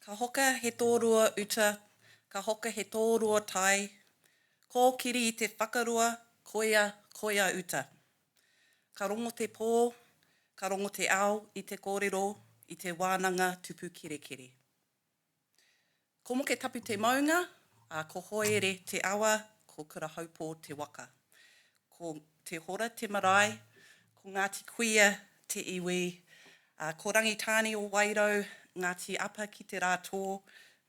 Ka hoka he tōrua uta, ka hoka he tōrua tai, ko kiri I te whakarua, koia uta. Ka rongo te pō, ka rongo te ao I te kōrero, I te wānanga tupu kere. Ko moke tapu te maunga, ko hoere te awa, ko kura haupō te waka. Ko te hora te marae, ko Ngāti Kuia te iwi, ko Rangitāne o Wairau, Ngāti Apa ki te rātō,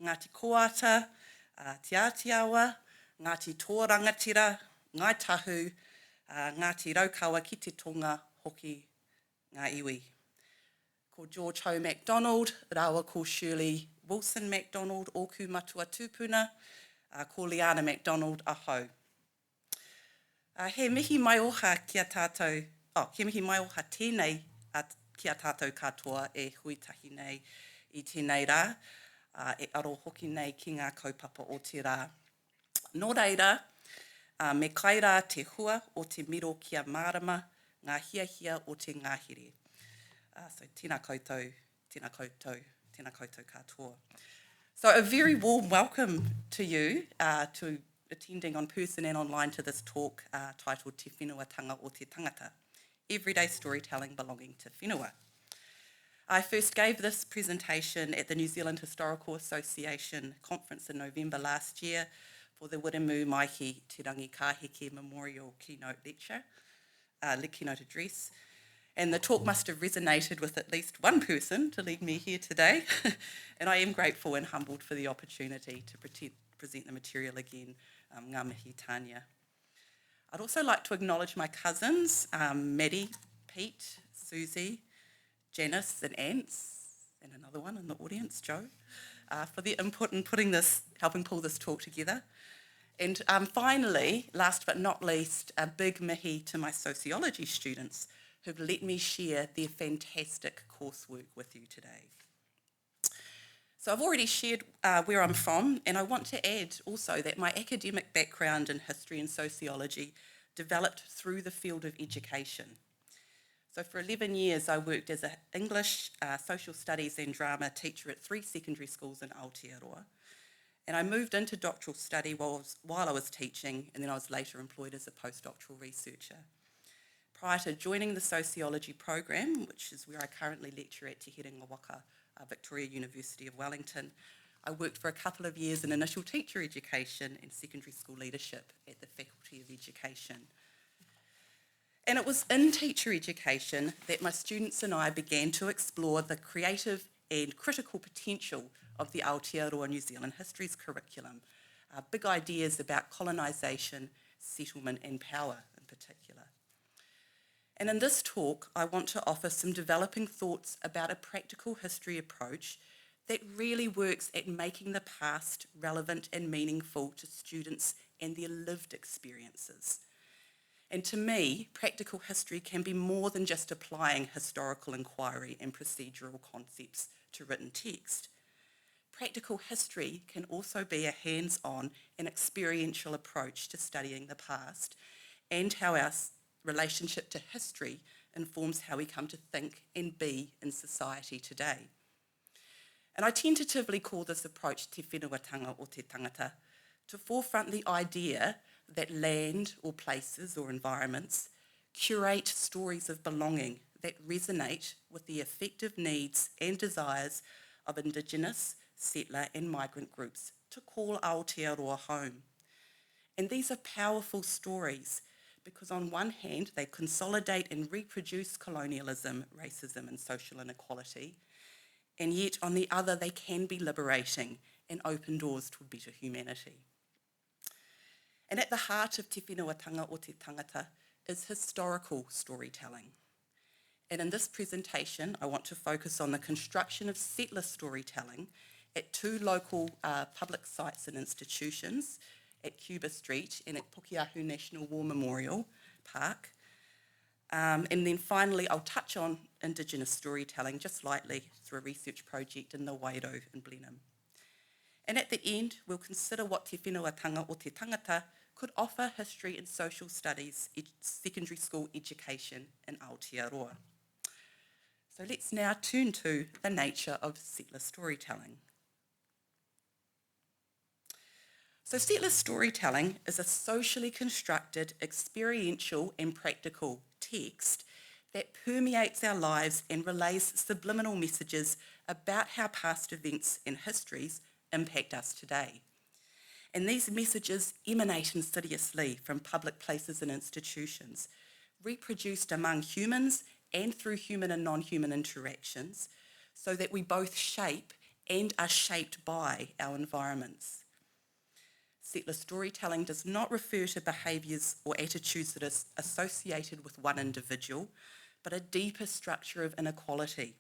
Ngāti Koata, te Aotearoa, Ngāti Tōrangatira, Ngai Tahu, Ngāti Raukawa ki te tonga hoki ngā iwi. Ko George Ho MacDonald, rawa ko Shirley Wilson MacDonald, ōku matua tūpuna, ko Liana MacDonald aho. He mihi mai oha ki a tātou, he mihi mai oha tēnei ki a tātou katoa e huitahi nei I tēnei rā, e aro hoki nei ki ngā kaupapa o te rā. Nō reira, me kai rā te hua o te miro kia mārama, ngā hiahia o te ngahere. So tēnā koutou katoa. So a very warm welcome to you, to attending on person and online to this talk titled Te Whenuatanga o te Tangata, Everyday Storytelling Belonging to Whenua. I first gave this presentation at the New Zealand Historical Association conference in November last year for the Wiremu Maihi Te Rangi Kaheke Memorial Keynote Lecture, keynote address. And the talk must have resonated with at least one person to lead me here today. And I am grateful and humbled for the opportunity to present the material again, ngā mihi tānia. I'd also like to acknowledge my cousins, Maddie, Pete, Susie, Janice and Ants, and another one in the audience, Joe, for their input in helping pull this talk together. And finally, last but not least, a big mihi to my sociology students who've let me share their fantastic coursework with you today. So I've already shared where I'm from, and I want to add also that my academic background in history and sociology developed through the field of education. So for 11 years, I worked as an English, social studies and drama teacher at 3 secondary schools in Aotearoa. And I moved into doctoral study while I was teaching, and then I was later employed as a postdoctoral researcher. Prior to joining the sociology program, which is where I currently lecture at Te Whenuatanga, Victoria University of Wellington, I worked for a couple of years in initial teacher education and secondary school leadership at the Faculty of Education. And it was in teacher education that my students and I began to explore the creative and critical potential of the Aotearoa New Zealand Histories curriculum, big ideas about colonisation, settlement and power in particular. And in this talk, I want to offer some developing thoughts about a practical history approach that really works at making the past relevant and meaningful to students and their lived experiences. And to me, practical history can be more than just applying historical inquiry and procedural concepts to written text. Practical history can also be a hands-on and experiential approach to studying the past and how our relationship to history informs how we come to think and be in society today. And I tentatively call this approach Te Whenuatanga o te Tangata to forefront the idea that land or places or environments curate stories of belonging that resonate with the affective needs and desires of Indigenous, settler and migrant groups to call Aotearoa home. And these are powerful stories because on one hand they consolidate and reproduce colonialism, racism and social inequality, and yet on the other they can be liberating and open doors to a better humanity. And at the heart of Te Whenuatanga o te Tangata is historical storytelling. And in this presentation, I want to focus on the construction of settler storytelling at 2 local public sites and institutions, at Cuba Street and at Pukeahu National War Memorial Park. And then finally, I'll touch on Indigenous storytelling just lightly through a research project in the Wairau in Blenheim. And at the end, we'll consider what Te Whenuatanga o te Tangata could offer history and social studies secondary school education in Aotearoa. So let's now turn to the nature of settler storytelling. So settler storytelling is a socially constructed, experiential and practical text that permeates our lives and relays subliminal messages about how past events and histories impact us today. And these messages emanate insidiously from public places and institutions, reproduced among humans and through human and non-human interactions, so that we both shape and are shaped by our environments. Settler storytelling does not refer to behaviours or attitudes that are associated with one individual, but a deeper structure of inequality.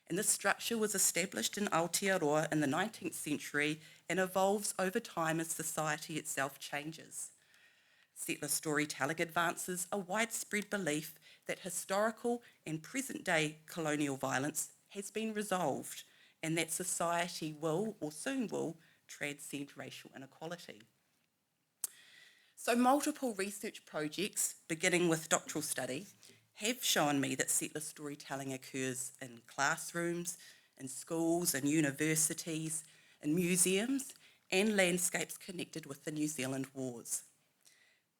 And this structure was established in Aotearoa in the 19th century and evolves over time as society itself changes. Settler storytelling advances a widespread belief that historical and present-day colonial violence has been resolved and that society will, or soon will, transcend racial inequality. So multiple research projects, beginning with doctoral study, have shown me that settler storytelling occurs in classrooms, in schools and universities, in museums, and landscapes connected with the New Zealand Wars.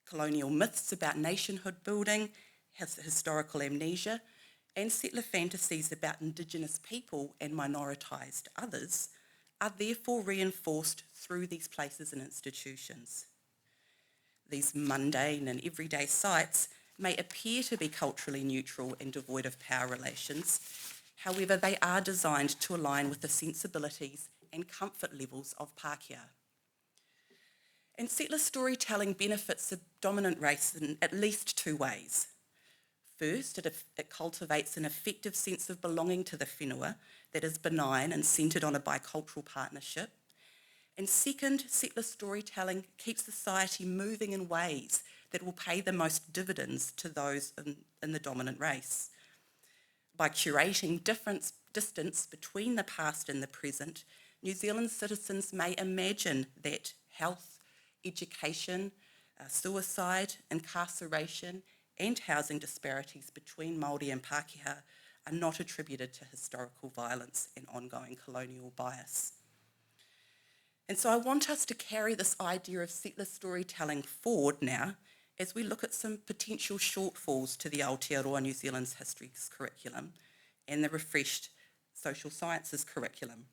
Colonial myths about nationhood building, historical amnesia, and settler fantasies about Indigenous people and minoritised others are therefore reinforced through these places and institutions. These mundane and everyday sites may appear to be culturally neutral and devoid of power relations. However, they are designed to align with the sensibilities and comfort levels of Pākehā. And settler storytelling benefits the dominant race in at least two ways. First, it cultivates an effective sense of belonging to the whenua that is benign and centred on a bicultural partnership. And second, settler storytelling keeps society moving in ways that will pay the most dividends to those in the dominant race. By curating distance between the past and the present, New Zealand citizens may imagine that health, education, suicide, incarceration, and housing disparities between Māori and Pākehā are not attributed to historical violence and ongoing colonial bias. And so I want us to carry this idea of settler storytelling forward now as we look at some potential shortfalls to the Aotearoa New Zealand's Histories curriculum and the refreshed Social Sciences curriculum.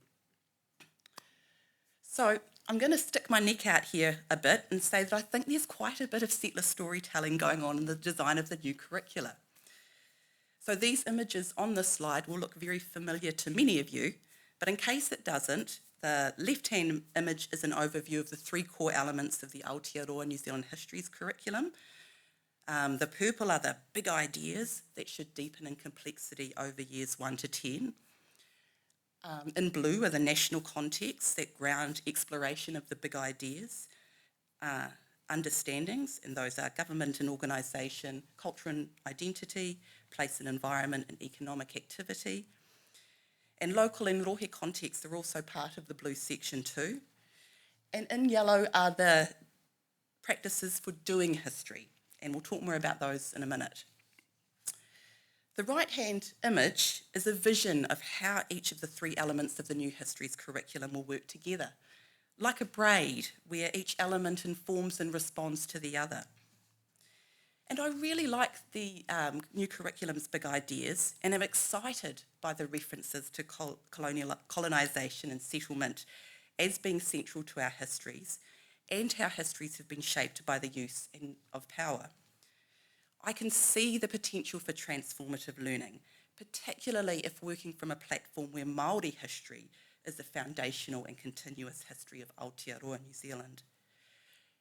So I'm going to stick my neck out here a bit and say that I think there's quite a bit of settler storytelling going on in the design of the new curricula. So these images on this slide will look very familiar to many of you, but in case it doesn't, the left-hand image is an overview of the three core elements of the Aotearoa New Zealand Histories curriculum. The purple are the big ideas that should deepen in complexity over years 1 to 10. In blue are the national contexts that ground exploration of the big ideas, understandings, and those are government and organisation, culture and identity, place and environment, and economic activity. And local and rohe contexts are also part of the blue section too. And in yellow are the practices for doing history, and we'll talk more about those in a minute. The right-hand image is a vision of how each of the three elements of the new Histories curriculum will work together, like a braid where each element informs and responds to the other. And I really like the new curriculum's big ideas, and I'm excited by the references to colonisation and settlement as being central to our histories, and how histories have been shaped by the use of power. I can see the potential for transformative learning, particularly if working from a platform where Māori history is a foundational and continuous history of Aotearoa New Zealand.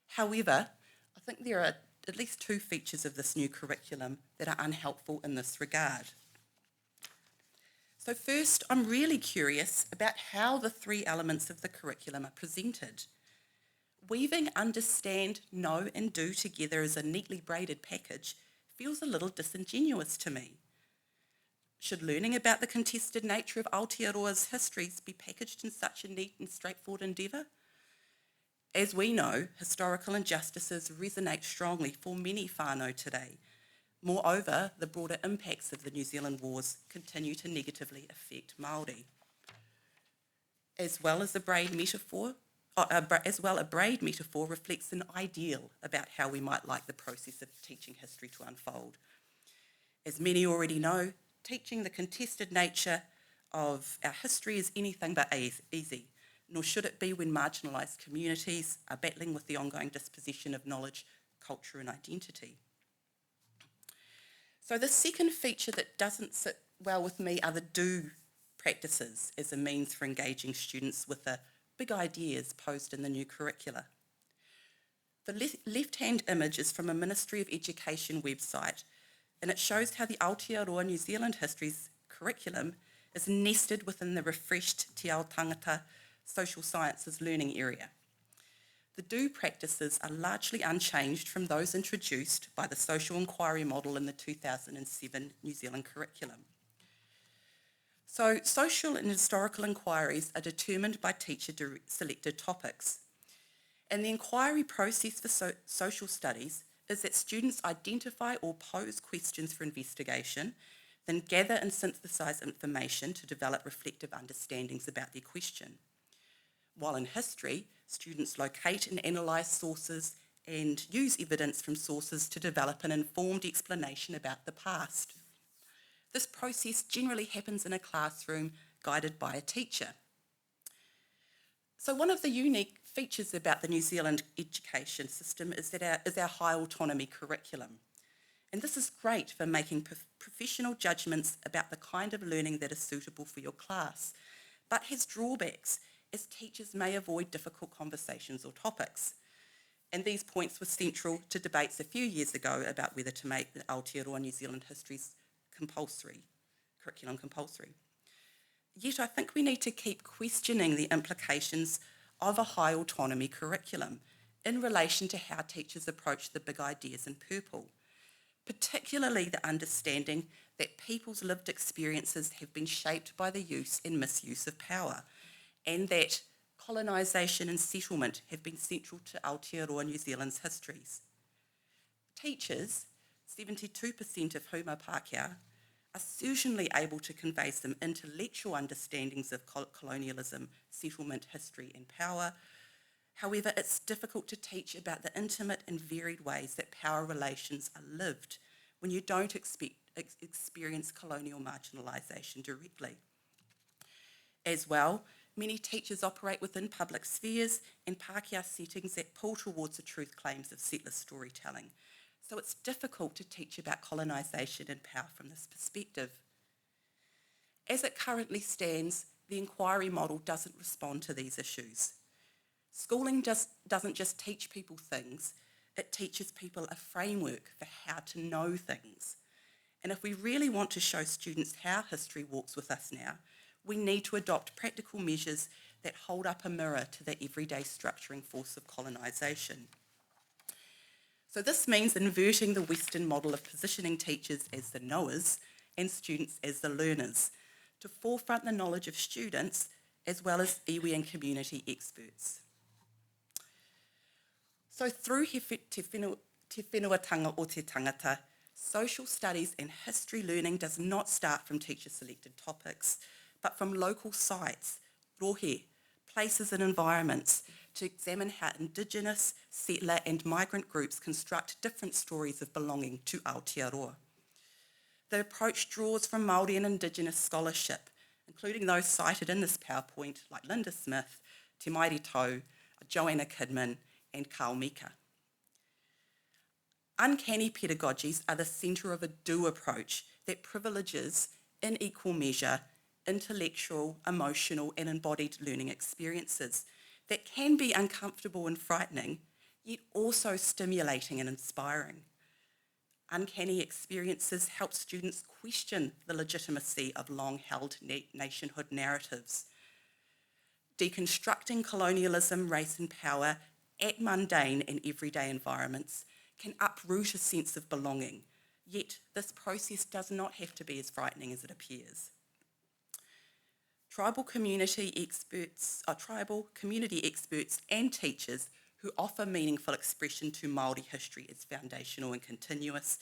However, I think there are at least two features of this new curriculum that are unhelpful in this regard. So first, I'm really curious about how the three elements of the curriculum are presented. Weaving understand, know and do together as a neatly braided package feels a little disingenuous to me. Should learning about the contested nature of Aotearoa's histories be packaged in such a neat and straightforward endeavour? As we know, historical injustices resonate strongly for many whānau today. Moreover, the broader impacts of the New Zealand Wars continue to negatively affect Māori. As well as the braid metaphor, as well, a braid metaphor reflects an ideal about how we might like the process of teaching history to unfold. As many already know, teaching the contested nature of our history is anything but easy, nor should it be when marginalised communities are battling with the ongoing dispossession of knowledge, culture and identity. So the second feature that doesn't sit well with me are the do practices as a means for engaging students with the big ideas posed in the new curricula. The left-hand image is from a Ministry of Education website, and it shows how the Aotearoa New Zealand History's curriculum is nested within the refreshed Te Tangata Social Sciences learning area. The do practices are largely unchanged from those introduced by the social inquiry model in the 2007 New Zealand curriculum. So social and historical inquiries are determined by teacher-selected topics. And the inquiry process for social studies is that students identify or pose questions for investigation, then gather and synthesise information to develop reflective understandings about their question. While in history, students locate and analyse sources and use evidence from sources to develop an informed explanation about the past. This process generally happens in a classroom guided by a teacher. So one of the unique features about the New Zealand education system is our high autonomy curriculum. And this is great for making professional judgments about the kind of learning that is suitable for your class, but has drawbacks as teachers may avoid difficult conversations or topics. And these points were central to debates a few years ago about whether to make the Aotearoa New Zealand History's curriculum compulsory. Yet I think we need to keep questioning the implications of a high autonomy curriculum in relation to how teachers approach the big ideas in purple, particularly the understanding that people's lived experiences have been shaped by the use and misuse of power, and that colonisation and settlement have been central to Aotearoa New Zealand's histories. Teachers, 72% of whom are Pākehā, are certainly able to convey some intellectual understandings of colonialism, settlement, history and power. However, it's difficult to teach about the intimate and varied ways that power relations are lived when you don't experience colonial marginalisation directly. As well, many teachers operate within public spheres and Pākehā settings that pull towards the truth claims of settler storytelling. So it's difficult to teach about colonisation and power from this perspective. As it currently stands, the inquiry model doesn't respond to these issues. Schooling doesn't just teach people things, it teaches people a framework for how to know things. And if we really want to show students how history walks with us now, we need to adopt practical measures that hold up a mirror to the everyday structuring force of colonisation. So this means inverting the Western model of positioning teachers as the knowers and students as the learners, to forefront the knowledge of students as well as iwi and community experts. So through Te Whenuatanga o Te Tangata, social studies and history learning does not start from teacher-selected topics, but from local sites, rohe, places and environments, to examine how Indigenous, settler and migrant groups construct different stories of belonging to Aotearoa. The approach draws from Māori and Indigenous scholarship, including those cited in this PowerPoint like Linda Smith, Te Mairi Tau, Joanna Kidman and Carl Mika. Uncanny pedagogies are the centre of a do approach that privileges, in equal measure, intellectual, emotional and embodied learning experiences that can be uncomfortable and frightening, yet also stimulating and inspiring. Uncanny experiences help students question the legitimacy of long-held nationhood narratives. Deconstructing colonialism, race and power at mundane and everyday environments can uproot a sense of belonging, yet this process does not have to be as frightening as it appears. Tribal community experts and teachers who offer meaningful expression to Māori history as foundational and continuous,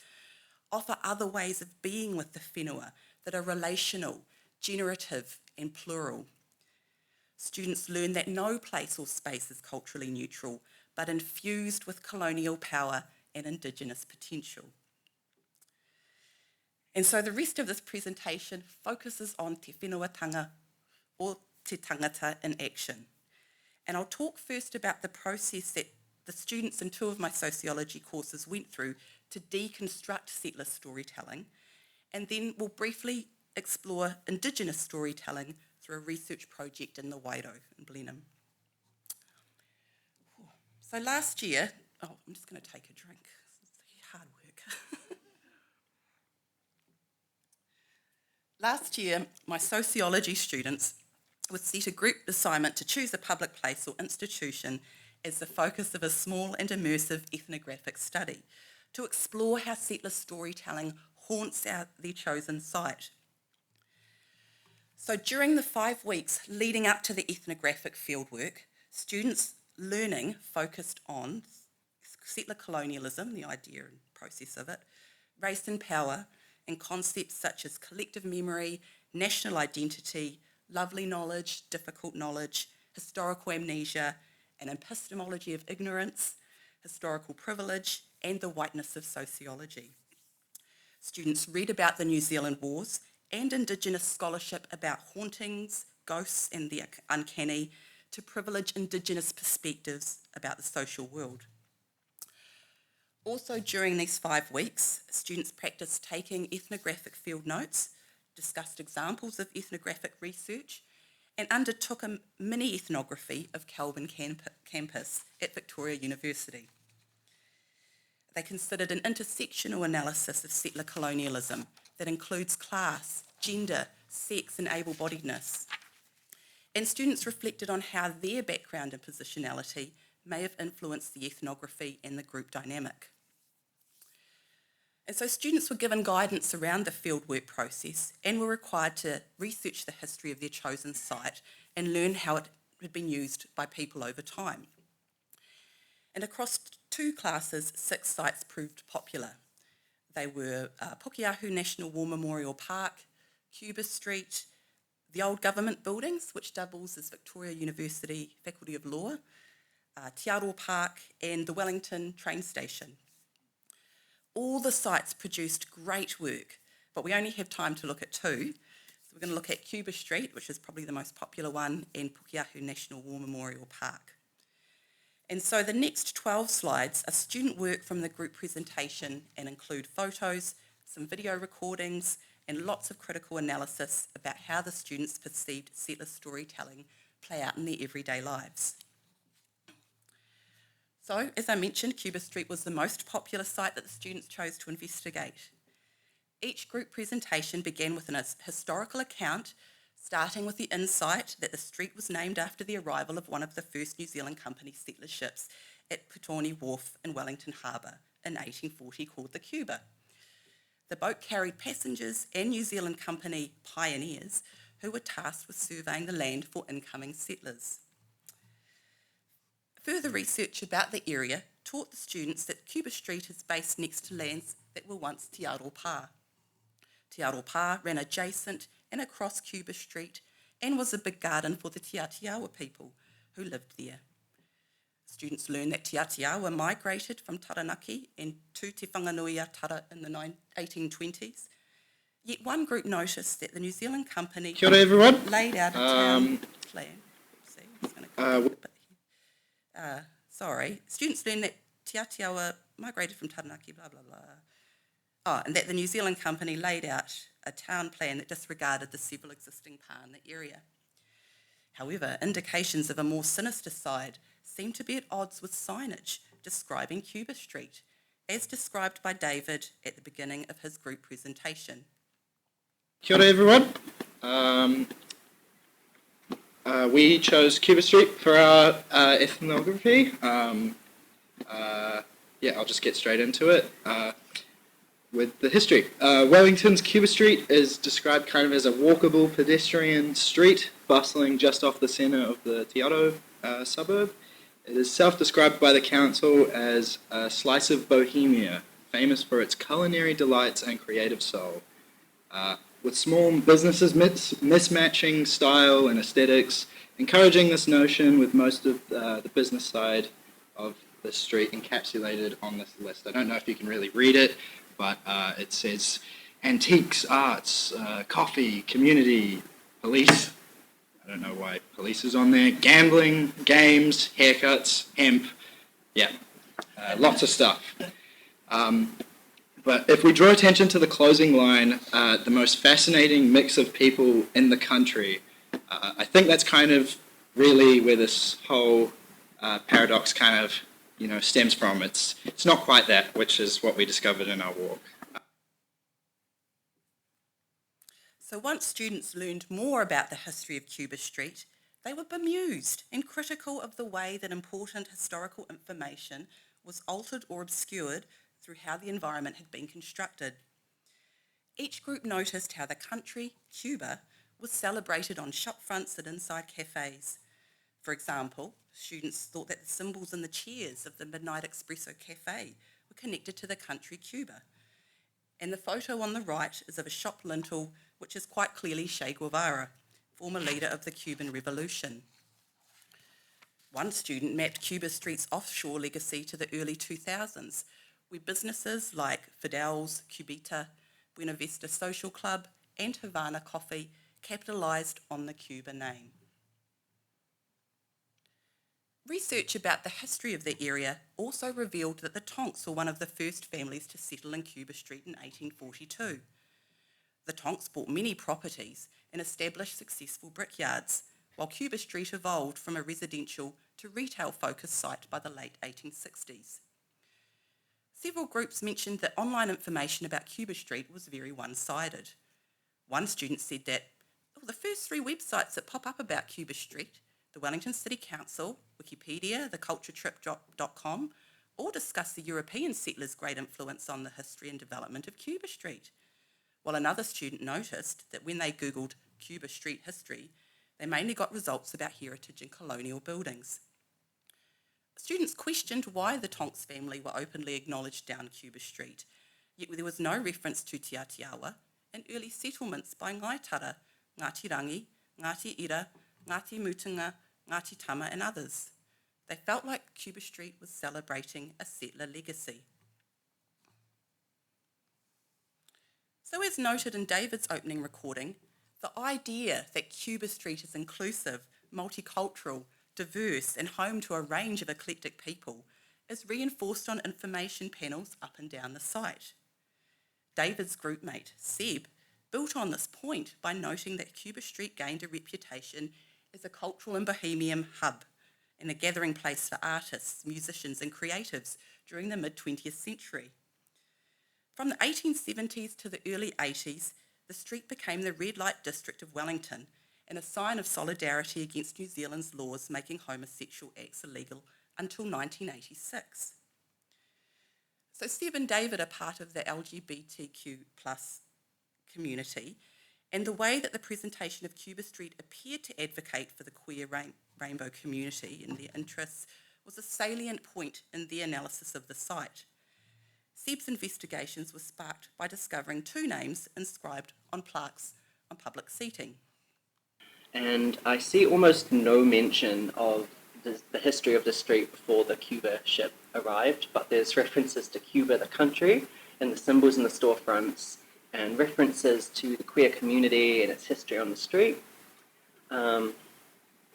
offer other ways of being with the whenua that are relational, generative and plural. Students learn that no place or space is culturally neutral, but infused with colonial power and Indigenous potential. And so the rest of this presentation focuses on Te Whenuatanga, or Te Tangata in action. And I'll talk first about the process that the students in 2 of my sociology courses went through to deconstruct settler storytelling, and then we'll briefly explore Indigenous storytelling through a research project in the Wairau in Blenheim. So last year, I'm just going to take a drink. It's hard work. Last year, my sociology students were set a group assignment to choose a public place or institution as the focus of a small and immersive ethnographic study to explore how settler storytelling haunts their chosen site. So during the 5 weeks leading up to the ethnographic fieldwork, students' learning focused on settler colonialism, the idea and process of it, race and power, and concepts such as collective memory, national identity, lovely knowledge, difficult knowledge, historical amnesia, an epistemology of ignorance, historical privilege, and the whiteness of sociology. Students read about the New Zealand Wars and Indigenous scholarship about hauntings, ghosts, and the uncanny to privilege Indigenous perspectives about the social world. Also during these 5 weeks, students practiced taking ethnographic field notes, discussed examples of ethnographic research, and undertook a mini ethnography of Kelvin campus at Victoria University. They considered an intersectional analysis of settler colonialism that includes class, gender, sex, and able-bodiedness. And students reflected on how their background and positionality may have influenced the ethnography and the group dynamic. And so students were given guidance around the fieldwork process and were required to research the history of their chosen site and learn how it had been used by people over time. And across 2 classes, 6 sites proved popular. They were Pukeahu National War Memorial Park, Cuba Street, the old government buildings, which doubles as Victoria University Faculty of Law, Te Aotearoa Park, and the Wellington train station. All the sites produced great work, but we only have time to look at 2. So we're going to look at Cuba Street, which is probably the most popular one, and Pukeahu National War Memorial Park. And so the next 12 slides are student work from the group presentation and include photos, some video recordings, and lots of critical analysis about how the students perceived settler storytelling play out in their everyday lives. So, as I mentioned, Cuba Street was the most popular site that the students chose to investigate. Each group presentation began with an historical account, starting with the insight that the street was named after the arrival of one of the first New Zealand Company settler ships at Putoni Wharf in Wellington Harbour in 1840 called the Cuba. The boat carried passengers and New Zealand Company pioneers who were tasked with surveying the land for incoming settlers. Further research about the area taught the students that Cuba Street is based next to lands that were once Te Aotearoa Pā. Te Aotearoa Pā ran adjacent and across Cuba Street and was a big garden for the Te Atiawa people who lived there. Students learned that Te Atiawa migrated from Taranaki and to Te Whanganui Tara in the 1820s. Yet one group noticed that the New Zealand Company Kia ora, everyone. Laid out a town plan. See, I'm just going to go a bit here. Sorry. Students learned that Te Atiawa migrated from Taranaki, blah, blah, blah. And that the New Zealand Company laid out a town plan that disregarded the several existing pā in the area. However, indications of a more sinister side seem to be at odds with signage describing Cuba Street, as described by David at the beginning of his group presentation. Kia ora, everyone. We chose Cuba Street for our ethnography. I'll just get straight into it with the history. Wellington's Cuba Street is described kind of as a walkable pedestrian street, bustling just off the centre of the Te Aotearoa suburb. It is self-described by the council as a slice of Bohemia, famous for its culinary delights and creative soul. With small businesses mismatching style and aesthetics, encouraging this notion with most of the business side of the street encapsulated on this list. I don't know if you can really read it, but it says antiques, arts, coffee, community, police. I don't know why police is on there. Gambling, games, haircuts, hemp. Yeah, lots of stuff. But if we draw attention to the closing line, the most fascinating mix of people in the country, I think that's kind of really where this whole paradox kind of, stems from. It's not quite that, which is what we discovered in our walk. So once students learned more about the history of Cuba Street, they were bemused and critical of the way that important historical information was altered or obscured through how the environment had been constructed. Each group noticed how the country, Cuba, was celebrated on shop fronts and inside cafes. For example, students thought that the symbols in the chairs of the Midnight Espresso Cafe were connected to the country Cuba. And the photo on the right is of a shop lintel, which is quite clearly Che Guevara, former leader of the Cuban Revolution. One student mapped Cuba Street's offshore legacy to the early 2000s, where businesses like Fidel's, Cubita, Buena Vista Social Club and Havana Coffee capitalised on the Cuba name. Research about the history of the area also revealed that the Tonks were one of the first families to settle in Cuba Street in 1842. The Tonks bought many properties and established successful brickyards, while Cuba Street evolved from a residential to retail-focused site by the late 1860s. Several groups mentioned that online information about Cuba Street was very one-sided. One student said that the first 3 websites that pop up about Cuba Street, the Wellington City Council, Wikipedia, theculturetrip.com, all discuss the European settlers' great influence on the history and development of Cuba Street. While another student noticed that when they Googled Cuba Street history, they mainly got results about heritage and colonial buildings. Students questioned why the Tonks family were openly acknowledged down Cuba Street, yet there was no reference to Te Aotearoa and early settlements by Ngaitara, Ngāti Rangi, Ngāti Ira, Ngāti Mutunga, Ngāti Tama and others. They felt like Cuba Street was celebrating a settler legacy. So as noted in David's opening recording, the idea that Cuba Street is inclusive, multicultural, diverse and home to a range of eclectic people is reinforced on information panels up and down the site. David's groupmate, Seb, built on this point by noting that Cuba Street gained a reputation as a cultural and bohemian hub and a gathering place for artists, musicians and creatives during the mid-20th century. From the 1870s to the early 80s, the street became the red light district of Wellington and a sign of solidarity against New Zealand's laws making homosexual acts illegal until 1986. So Seb and David are part of the LGBTQ+ community, and the way that the presentation of Cuba Street appeared to advocate for the queer rainbow community and their interests was a salient point in their analysis of the site. Seb's investigations were sparked by discovering 2 names inscribed on plaques on public seating. And I see almost no mention of the history of the street before the Cuba ship arrived, but there's references to Cuba, the country, and the symbols in the storefronts, and references to the queer community and its history on the street.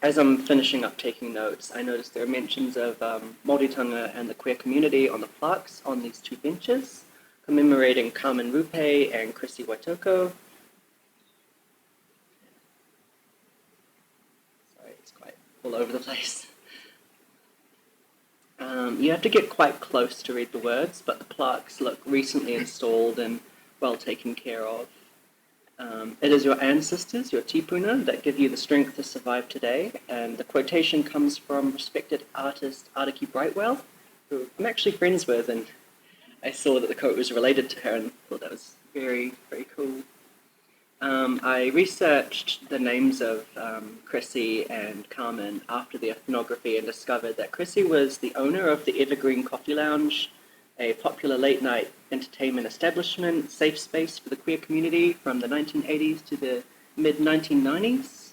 As I'm finishing up taking notes, I noticed there are mentions of Māoritanga and the queer community on the plaques on these 2 benches, commemorating Carmen Rupe and Chrissy Waitoko. Sorry, it's quite all over the place. You have to get quite close to read the words, but the plaques look recently installed and well taken care of. It is your ancestors, your tipuna, that give you the strength to survive today, and the quotation comes from respected artist Araki Brightwell, who I'm actually friends with, and I saw that the quote was related to her and thought that was very, very cool. I researched the names of Chrissy and Carmen after the ethnography and discovered that Chrissy was the owner of the Evergreen Coffee Lounge, a popular late-night entertainment establishment, safe space for the queer community from the 1980s to the mid-1990s.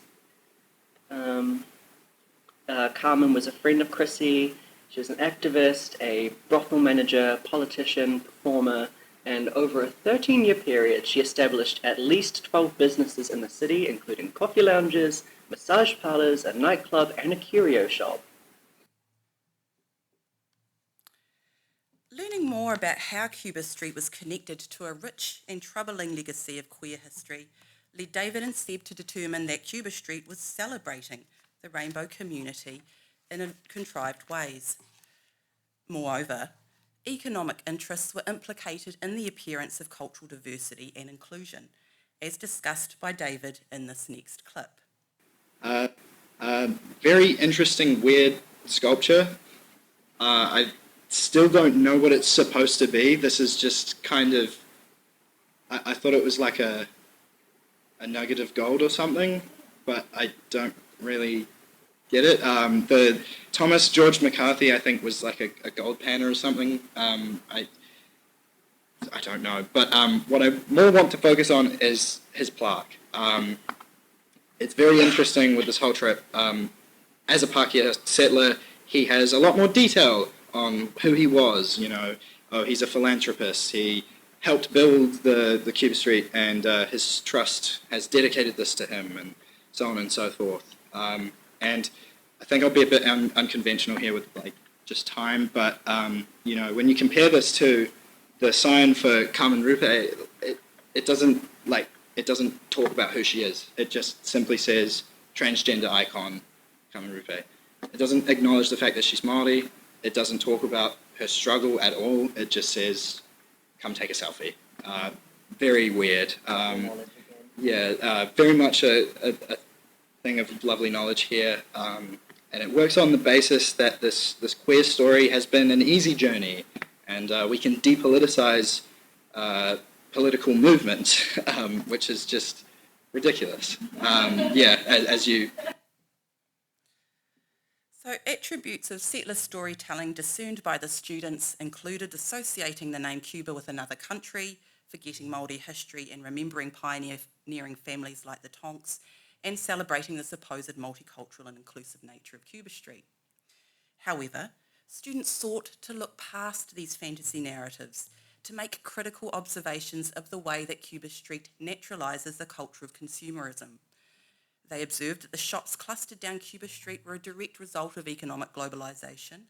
Carmen was a friend of Chrissy. She was an activist, a brothel manager, politician, performer, and over a 13-year period, she established at least 12 businesses in the city, including coffee lounges, massage parlors, a nightclub, and a curio shop. Learning more about how Cuba Street was connected to a rich and troubling legacy of queer history led David and Seb to determine that Cuba Street was celebrating the rainbow community in contrived ways. Moreover, economic interests were implicated in the appearance of cultural diversity and inclusion, as discussed by David in this next clip. Very interesting, weird sculpture. I still don't know what it's supposed to be. This is just kind of, I thought it was like a nugget of gold or something, but I don't really get it. The Thomas George McCarthy, I think, was like a gold panner or something. I don't know, but what I more want to focus on is his plaque. It's very interesting with this whole trip. As a Pākehā settler, he has a lot more detail on who he was. You know, oh, he's a philanthropist. He helped build the Cuba Street, and his trust has dedicated this to him, and so on and so forth. And I think I'll be a bit unconventional here with like just time, but you know, when you compare this to the sign for Carmen Rupe, it doesn't talk about who she is. It just simply says transgender icon Carmen Rupe. It doesn't acknowledge the fact that she's Māori. It doesn't talk about her struggle at all. It just says, come take a selfie. Very weird. Very much a thing of lovely knowledge here. And it works on the basis that this queer story has been an easy journey, and we can depoliticize political movements, which is just ridiculous. As you... So attributes of settler storytelling discerned by the students included associating the name Cuba with another country, forgetting Māori history and remembering pioneering families like the Tonks, and celebrating the supposed multicultural and inclusive nature of Cuba Street. However, students sought to look past these fantasy narratives to make critical observations of the way that Cuba Street naturalises the culture of consumerism. They observed that the shops clustered down Cuba Street were a direct result of economic globalisation,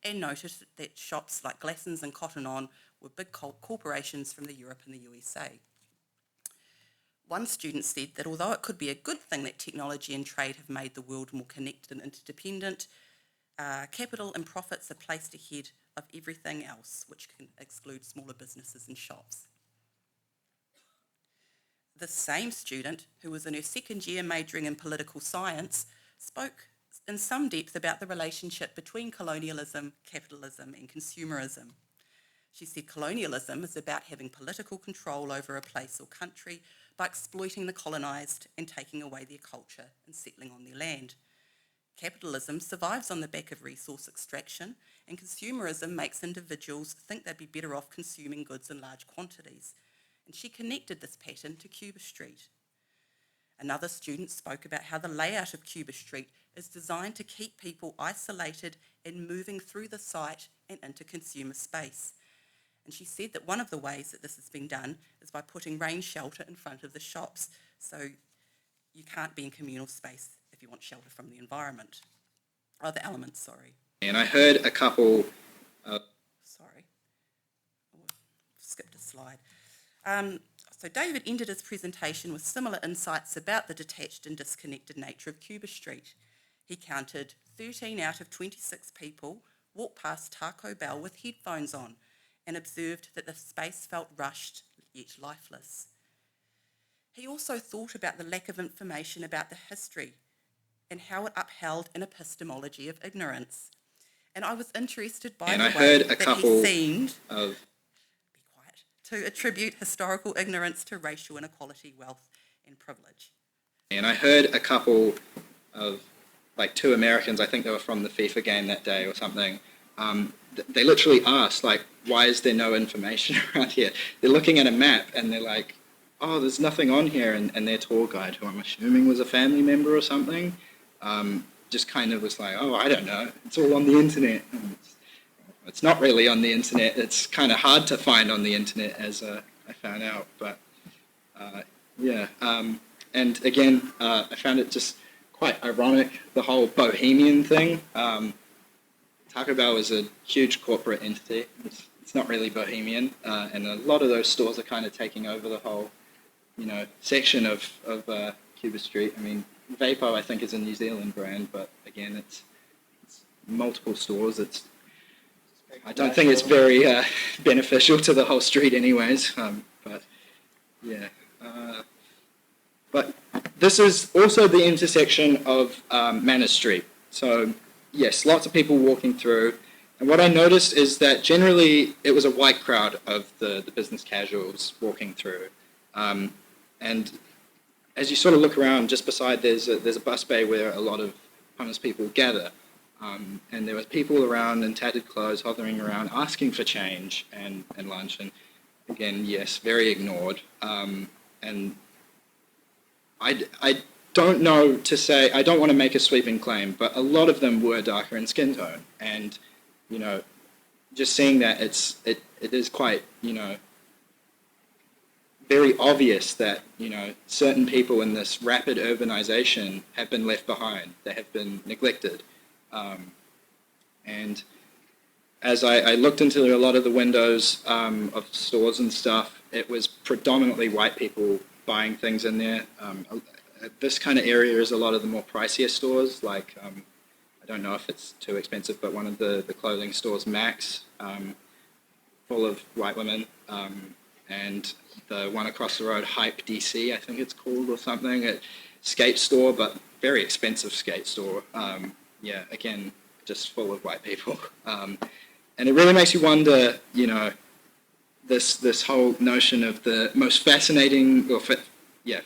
and noticed that shops like Glassons and Cotton On were big corporations from Europe and the USA. One student said that although it could be a good thing that technology and trade have made the world more connected and interdependent, capital and profits are placed ahead of everything else, which can exclude smaller businesses and shops. The same student, who was in her second year majoring in political science, spoke in some depth about the relationship between colonialism, capitalism, and consumerism. She said colonialism is about having political control over a place or country by exploiting the colonised and taking away their culture and settling on their land. Capitalism survives on the back of resource extraction, and consumerism makes individuals think they'd be better off consuming goods in large quantities. And she connected this pattern to Cuba Street. Another student spoke about how the layout of Cuba Street is designed to keep people isolated and moving through the site and into consumer space. And she said that one of the ways that this has been done is by putting rain shelter in front of the shops. So you can't be in communal space if you want shelter from the environment. Oh, the elements, sorry. And I heard a couple... Sorry. Oh, skipped a slide. So David ended his presentation with similar insights about the detached and disconnected nature of Cuba Street. He counted 13 out of 26 people walk past Taco Bell with headphones on and observed that the space felt rushed yet lifeless. He also thought about the lack of information about the history and how it upheld an epistemology of ignorance. And I was interested by the way that he seemed to attribute historical ignorance to racial inequality, wealth, and privilege. And I heard a couple of, like, two Americans, I think they were from the FIFA game that day or something, they literally asked, like, why is there no information around here? They're looking at a map and they're like, oh, there's nothing on here, and their tour guide, who I'm assuming was a family member or something, just kind of was like, oh, I don't know, it's all on the internet. And it's not really on the internet. It's kind of hard to find on the internet, as I found out. But and again, I found it just quite ironic, the whole bohemian thing. Taco Bell is a huge corporate entity. It's not really bohemian, and a lot of those stores are kind of taking over the whole, section of Cuba Street. I mean, Vapo, I think, is a New Zealand brand, but again, it's multiple stores. I don't think it's very beneficial to the whole street anyways, but yeah. But this is also the intersection of Manor Street. So yes, lots of people walking through. And what I noticed is that generally it was a white crowd of the business casuals walking through. And as you sort of look around, just beside there's a bus bay where a lot of homeless people gather. And there was people around in tattered clothes hovering around asking for change and lunch. And again, yes, very ignored. And I don't know to say, I don't want to make a sweeping claim, but a lot of them were darker in skin tone. And, just seeing that it is quite, very obvious that, certain people in this rapid urbanization have been left behind. They have been neglected. And as I looked into a lot of the windows of stores and stuff, it was predominantly white people buying things in there. This kind of area is a lot of the more pricier stores, like, I don't know if it's too expensive, but one of the clothing stores, Max, full of white women, and the one across the road, Hype DC, I think it's called, or something, a skate store, but very expensive skate store. Yeah, again, just full of white people. And it really makes you wonder, this whole notion of the most fascinating,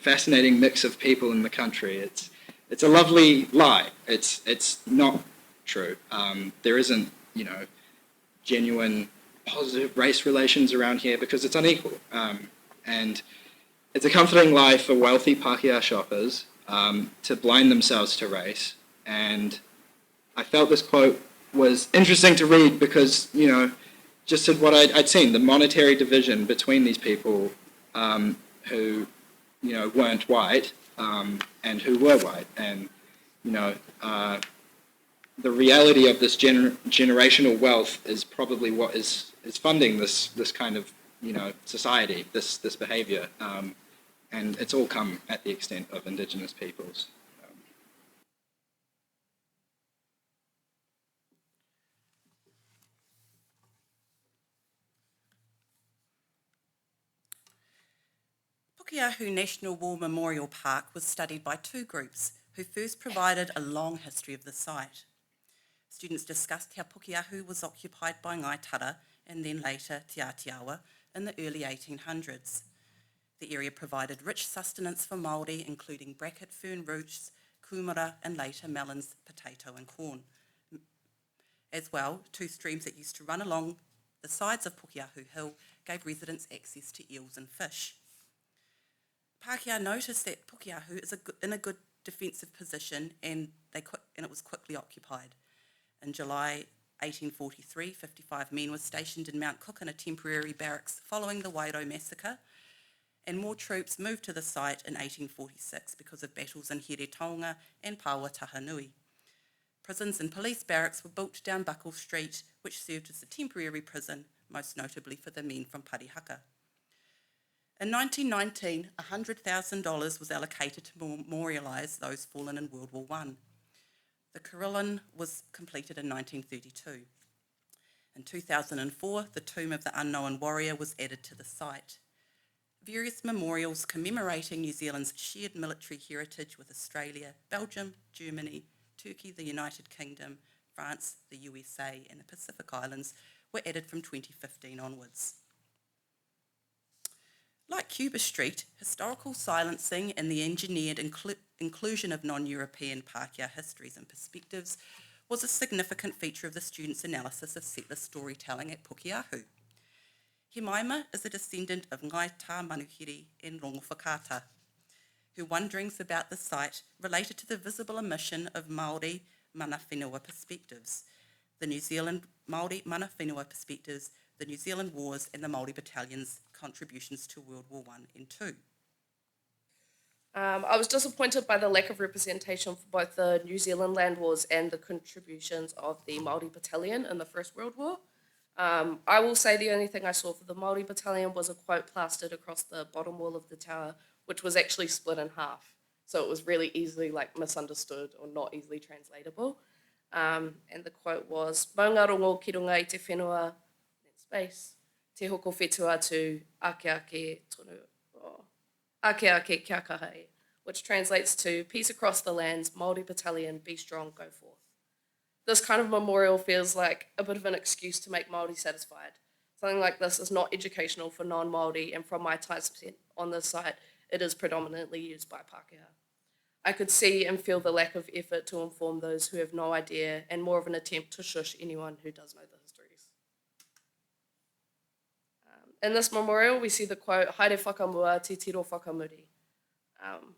fascinating mix of people in the country. It's a lovely lie. It's not true. There isn't, genuine positive race relations around here because it's unequal. And it's a comforting lie for wealthy Pākehā shoppers to blind themselves to race. And I felt this quote was interesting to read because, just at what I'd seen, the monetary division between these people who, weren't white and who were white. And, the reality of this generational wealth is probably what is funding this kind of, society, this behaviour. And it's all come at the extent of Indigenous peoples. Pukeahu National War Memorial Park was studied by two groups who first provided a long history of the site. Students discussed how Pukeahu was occupied by Ngaitara and then later Te Aotearoa in the early 1800s. The area provided rich sustenance for Māori, including bracket fern roots, kumara, and later melons, potato and corn. As well, two streams that used to run along the sides of Pukeahu Hill gave residents access to eels and fish. Pākehā noticed that Pukeahu is in a good defensive position and it was quickly occupied. In July 1843, 55 men were stationed in Mount Cook in a temporary barracks following the Wairau massacre, and more troops moved to the site in 1846 because of battles in Here and Pāwatahanui. Prisons and police barracks were built down Buckle Street, which served as a temporary prison, most notably for the men from Parihaka. In 1919, $100,000 was allocated to memorialise those fallen in World War I. The Curricular was completed in 1932. In 2004, the Tomb of the Unknown Warrior was added to the site. Various memorials commemorating New Zealand's shared military heritage with Australia, Belgium, Germany, Turkey, the United Kingdom, France, the USA, and the Pacific Islands were added from 2015 onwards. Like Cuba Street, historical silencing and the engineered inclusion of non-European Pākehā histories and perspectives was a significant feature of the students' analysis of settler storytelling at Pukeahu. Himaima is a descendant of Ngai Tā Manuhiri and Rongowhakata. Her wonderings about the site related to the visible omission of Māori mana whenua perspectives, the New Zealand Māori mana whenua perspectives, the New Zealand Wars and the Māori Battalion's contributions to World War I and II. I was disappointed by the lack of representation for both the New Zealand Land Wars and the contributions of the Māori Battalion in the First World War. I will say the only thing I saw for the Māori Battalion was a quote plastered across the bottom wall of the tower, which was actually split in half. So it was really easily misunderstood or not easily translatable. And the quote was, "Mau ngā rongo ki runga I te whenua," in space, "te hoko whetua atu ake ake tonu, ake ake kia kahai," which translates to "Peace across the lands, Māori Battalion, be strong, go forth." This kind of memorial feels like a bit of an excuse to make Māori satisfied. Something like this is not educational for non-Māori, and from my time spent on this site, it is predominantly used by Pākehā. I could see and feel the lack of effort to inform those who have no idea, and more of an attempt to shush anyone who does know the histories. In this memorial, we see the quote, "Haere whakamua te tiro whakamuri,"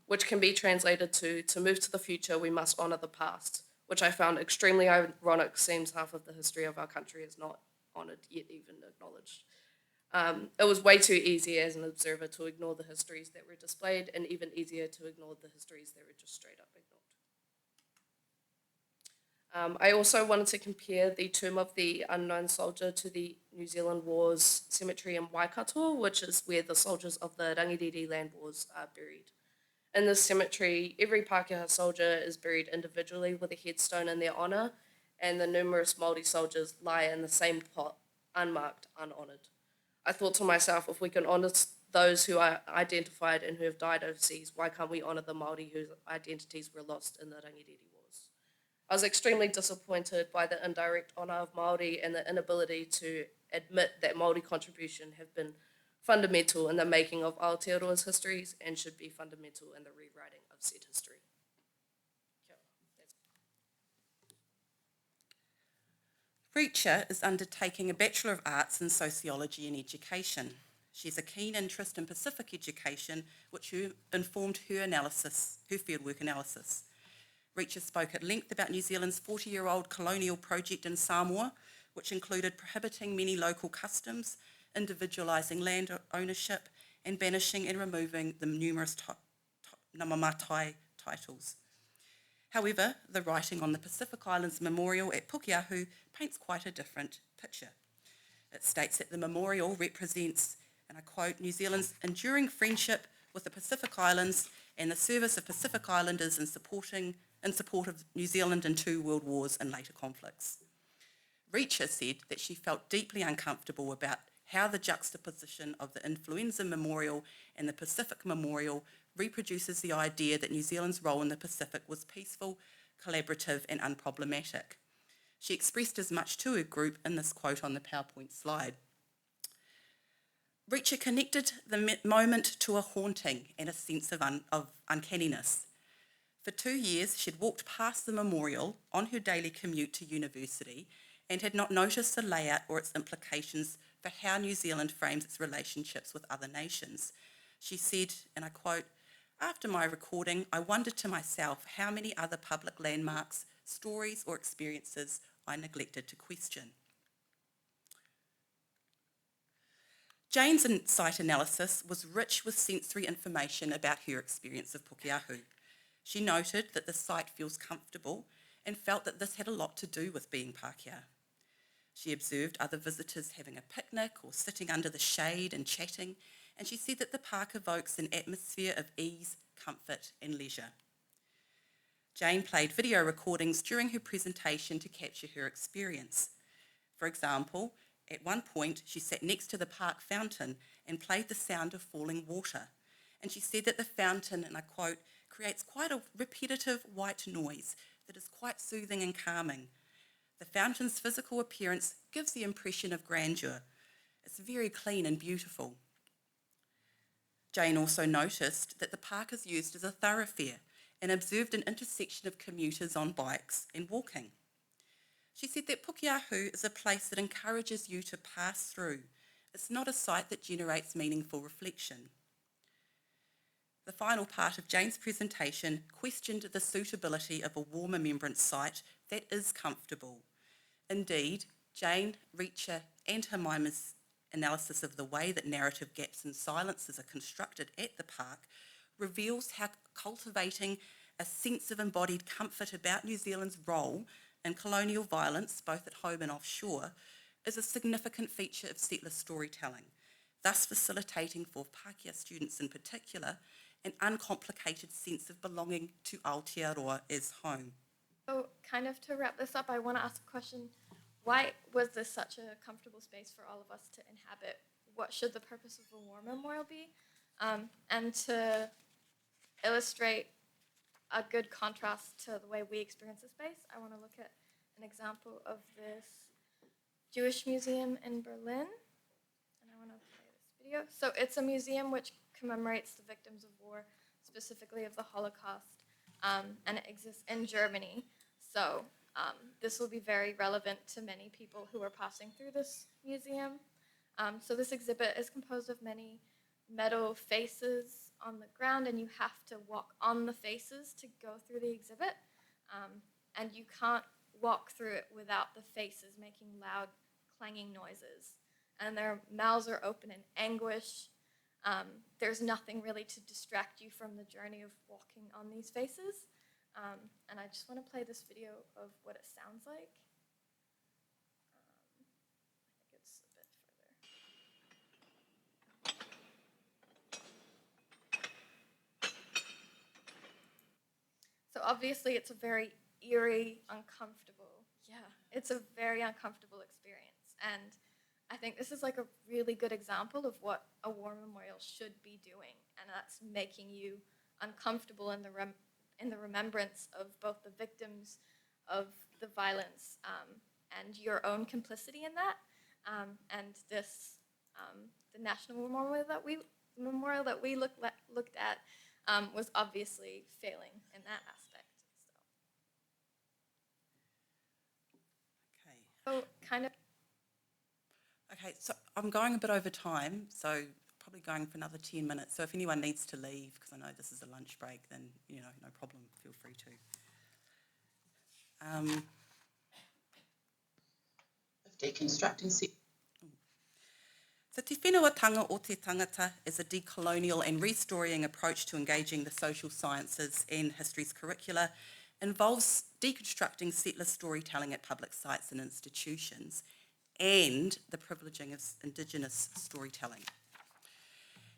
which can be translated to move to the future, we must honour the past, which I found extremely ironic, seems half of the history of our country is not honoured yet even acknowledged. It was way too easy as an observer to ignore the histories that were displayed, and even easier to ignore the histories that were just straight up ignored. I also wanted to compare the tomb of the unknown soldier to the New Zealand Wars cemetery in Waikato, which is where the soldiers of the Rangiriri Land Wars are buried. In this cemetery, every Pākehā soldier is buried individually with a headstone in their honour, and the numerous Māori soldiers lie in the same plot, unmarked, unhonoured. I thought to myself, if we can honour those who are identified and who have died overseas, why can't we honour the Māori whose identities were lost in the Rangiriri Wars? I was extremely disappointed by the indirect honour of Māori and the inability to admit that Māori contribution have been fundamental in the making of Aotearoa's histories and should be fundamental in the rewriting of said history. Richa is undertaking a Bachelor of Arts in Sociology and Education. She has a keen interest in Pacific education, which informed her fieldwork analysis. Richa spoke at length about New Zealand's 40-year-old colonial project in Samoa, which included prohibiting many local customs, individualising land ownership, and banishing and removing the numerous namamatai titles. However, the writing on the Pacific Islands Memorial at Pukeahu paints quite a different picture. It states that the memorial represents, and I quote, "New Zealand's enduring friendship with the Pacific Islands and the service of Pacific Islanders in support of New Zealand in 2 world wars and later conflicts." Richa said that she felt deeply uncomfortable about how the juxtaposition of the Influenza Memorial and the Pacific Memorial reproduces the idea that New Zealand's role in the Pacific was peaceful, collaborative and unproblematic. She expressed as much to her group in this quote on the PowerPoint slide. Richa connected the moment to a haunting and a sense of uncanniness. For 2 years, she'd walked past the memorial on her daily commute to university and had not noticed the layout or its implications for how New Zealand frames its relationships with other nations. She said, and I quote, "After my recording, I wondered to myself how many other public landmarks, stories or experiences I neglected to question." Jane's site analysis was rich with sensory information about her experience of Pukeahu. She noted that the site feels comfortable and felt that this had a lot to do with being Pākehā. She observed other visitors having a picnic or sitting under the shade and chatting, and she said that the park evokes an atmosphere of ease, comfort and leisure. Jane played video recordings during her presentation to capture her experience. For example, at one point she sat next to the park fountain and played the sound of falling water, and she said that the fountain, and I quote, "creates quite a repetitive white noise that is quite soothing and calming. The fountain's physical appearance gives the impression of grandeur. It's very clean and beautiful." Jane also noticed that the park is used as a thoroughfare and observed an intersection of commuters on bikes and walking. She said that Pukeahu is a place that encourages you to pass through. It's not a site that generates meaningful reflection. The final part of Jane's presentation questioned the suitability of a war remembrance site that is comfortable. Indeed, Jane, Reacher and Jemima's analysis of the way that narrative gaps and silences are constructed at the park reveals how cultivating a sense of embodied comfort about New Zealand's role in colonial violence, both at home and offshore, is a significant feature of settler storytelling, thus facilitating for Pākehā students in particular an uncomplicated sense of belonging to Aotearoa as home. So kind of to wrap this up, I want to ask a question. Why was this such a comfortable space for all of us to inhabit? What should the purpose of a war memorial be? And to illustrate a good contrast to the way we experience the space, I want to look at an example of this Jewish museum in Berlin. And I want to play this video. So it's a museum which commemorates the victims of war, specifically of the Holocaust, and it exists in Germany. So this will be very relevant to many people who are passing through this museum. So this exhibit is composed of many metal faces on the ground, and you have to walk on the faces to go through the exhibit. And you can't walk through it without the faces making loud, clanging noises. And their mouths are open in anguish. There's nothing really to distract you from the journey of walking on these faces. And I just want to play this video of what it sounds like. I think it's a bit further. So obviously it's a very eerie, it's a very uncomfortable experience. And I think this is like a really good example of what a war memorial should be doing, and that's making you uncomfortable in the remembrance of both the victims of the violence and your own complicity in that. And this, the national memorial that we looked at was obviously failing in that aspect. So kind of. Okay, so I'm going a bit over time, so probably going for another 10 minutes. So if anyone needs to leave, because I know this is a lunch break, then, no problem, feel free to. Deconstructing. So Te Whenuatanga o Te Tangata is a decolonial and restoring approach to engaging the social sciences and histories curricula, involves deconstructing settler storytelling at public sites and institutions, and the privileging of Indigenous storytelling.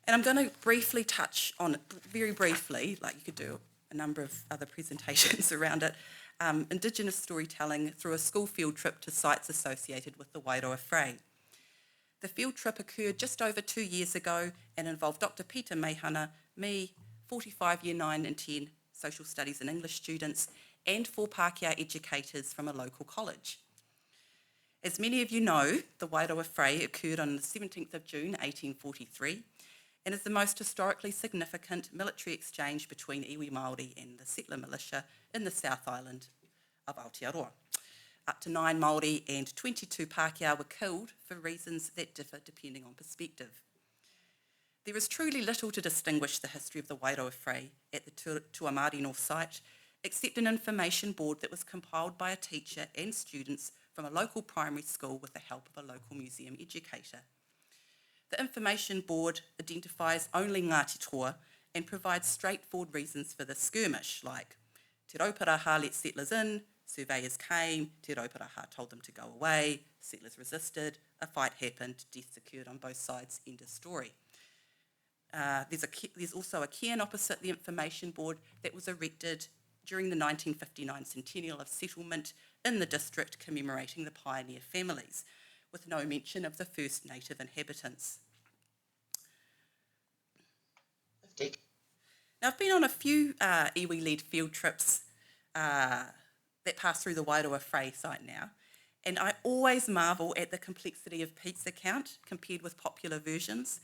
And I'm going to briefly touch on it, very briefly, like you could do a number of other presentations around it, Indigenous storytelling through a school field trip to sites associated with the Wairau Affray. The field trip occurred just over 2 years ago and involved Dr. Peter Meihana, me, 45 Year 9 and 10 Social Studies and English students, and 4 Pākehā educators from a local college. As many of you know, the Wairau Affray occurred on the 17th of June 1843 and is the most historically significant military exchange between iwi Māori and the settler militia in the South Island of Aotearoa. Up to 9 Māori and 22 Pākehā were killed for reasons that differ depending on perspective. There is truly little to distinguish the history of the Wairau Affray at the Tuamarino site, except an information board that was compiled by a teacher and students from a local primary school with the help of a local museum educator. The information board identifies only Ngāti Toa and provides straightforward reasons for the skirmish, like Te Rauparaha let settlers in, surveyors came, Te Rauparaha told them to go away, settlers resisted, a fight happened, deaths occurred on both sides, end of story. There's also a cairn opposite the information board that was erected during the 1959 centennial of settlement in the district commemorating the pioneer families, with no mention of the first native inhabitants. Now, I've been on a few iwi-led field trips that pass through the Wairau Affray site now, and I always marvel at the complexity of Pete's account compared with popular versions.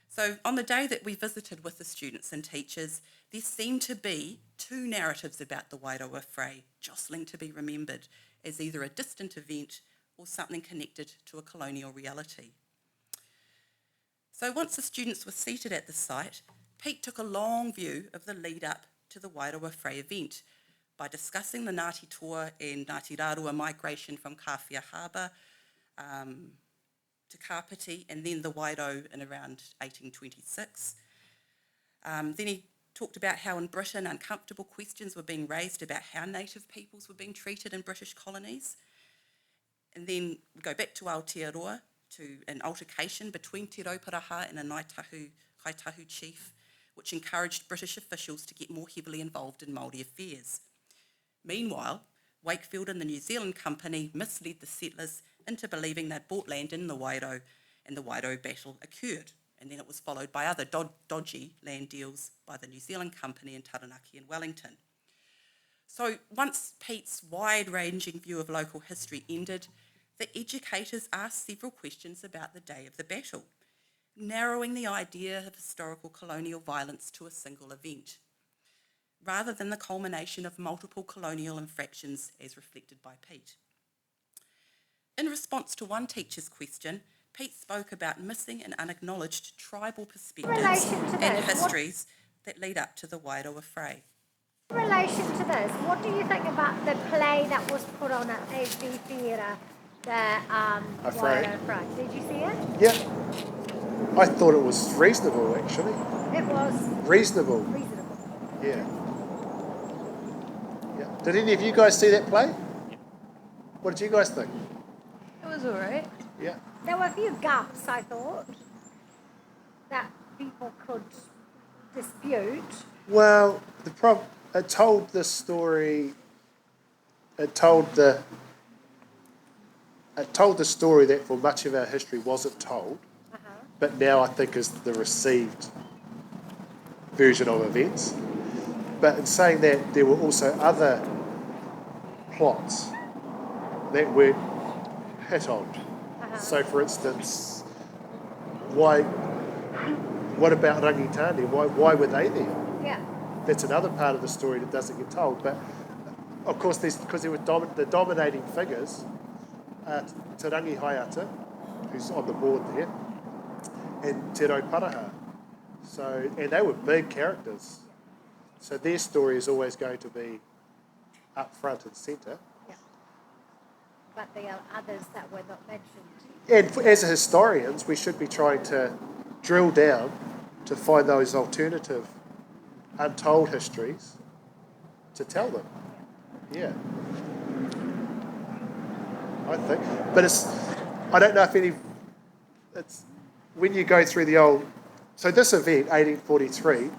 So on the day that we visited with the students and teachers, there seemed to be 2 narratives about the Wairau Affray jostling to be remembered as either a distant event or something connected to a colonial reality. So once the students were seated at the site, Pete took a long view of the lead up to the Wairau Affray event by discussing the Ngāti Toa and Aotearoa migration from Kawhia Harbour to Kapiti, and then the Wairau in around 1826. Then he talked about how in Britain uncomfortable questions were being raised about how native peoples were being treated in British colonies. And then we go back to Aotearoa, to an altercation between Te Rauparaha and a Ngaitahu chief, which encouraged British officials to get more heavily involved in Māori affairs. Meanwhile, Wakefield and the New Zealand Company misled the settlers into believing they'd bought land in the Wairau, and the Wairau battle occurred. And then it was followed by other dodgy land deals by the New Zealand Company in Taranaki and Wellington. So once Pete's wide-ranging view of local history ended, the educators asked several questions about the day of the battle, narrowing the idea of historical colonial violence to a single event, rather than the culmination of multiple colonial infractions as reflected by Pete. In response to one teacher's question, Pete spoke about missing and unacknowledged tribal perspectives and histories that lead up to the Wairau Affray. In relation to this, what do you think about the play that was put on at AV Theatre, the Wairau Affray? Did you see it? Yeah. I thought it was reasonable, actually. It was Reasonable. reasonable. Yeah. Yeah. Did any of you guys see that play? What did you guys think? It was alright. Yeah. There were a few gaps, I thought, that people could dispute. Well, it told the story. It told the story that for much of our history wasn't told, but now I think is the received version of events. But in saying that, there were also other plots that weren't hit on. So, for instance, what about Rangitāne? Why were they there? Yeah. That's another part of the story that doesn't get told. But, of course, because there were the dominating figures, Te Rangi Haiata, who's on the board there, and Te Rauparaha. So, and they were big characters. So their story is always going to be up front and centre. Yeah. But there are others that were not mentioned. And as historians, we should be trying to drill down to find those alternative, untold histories to tell them. Yeah. I think. But I don't know if it's when you go through the old, so this event, 1843.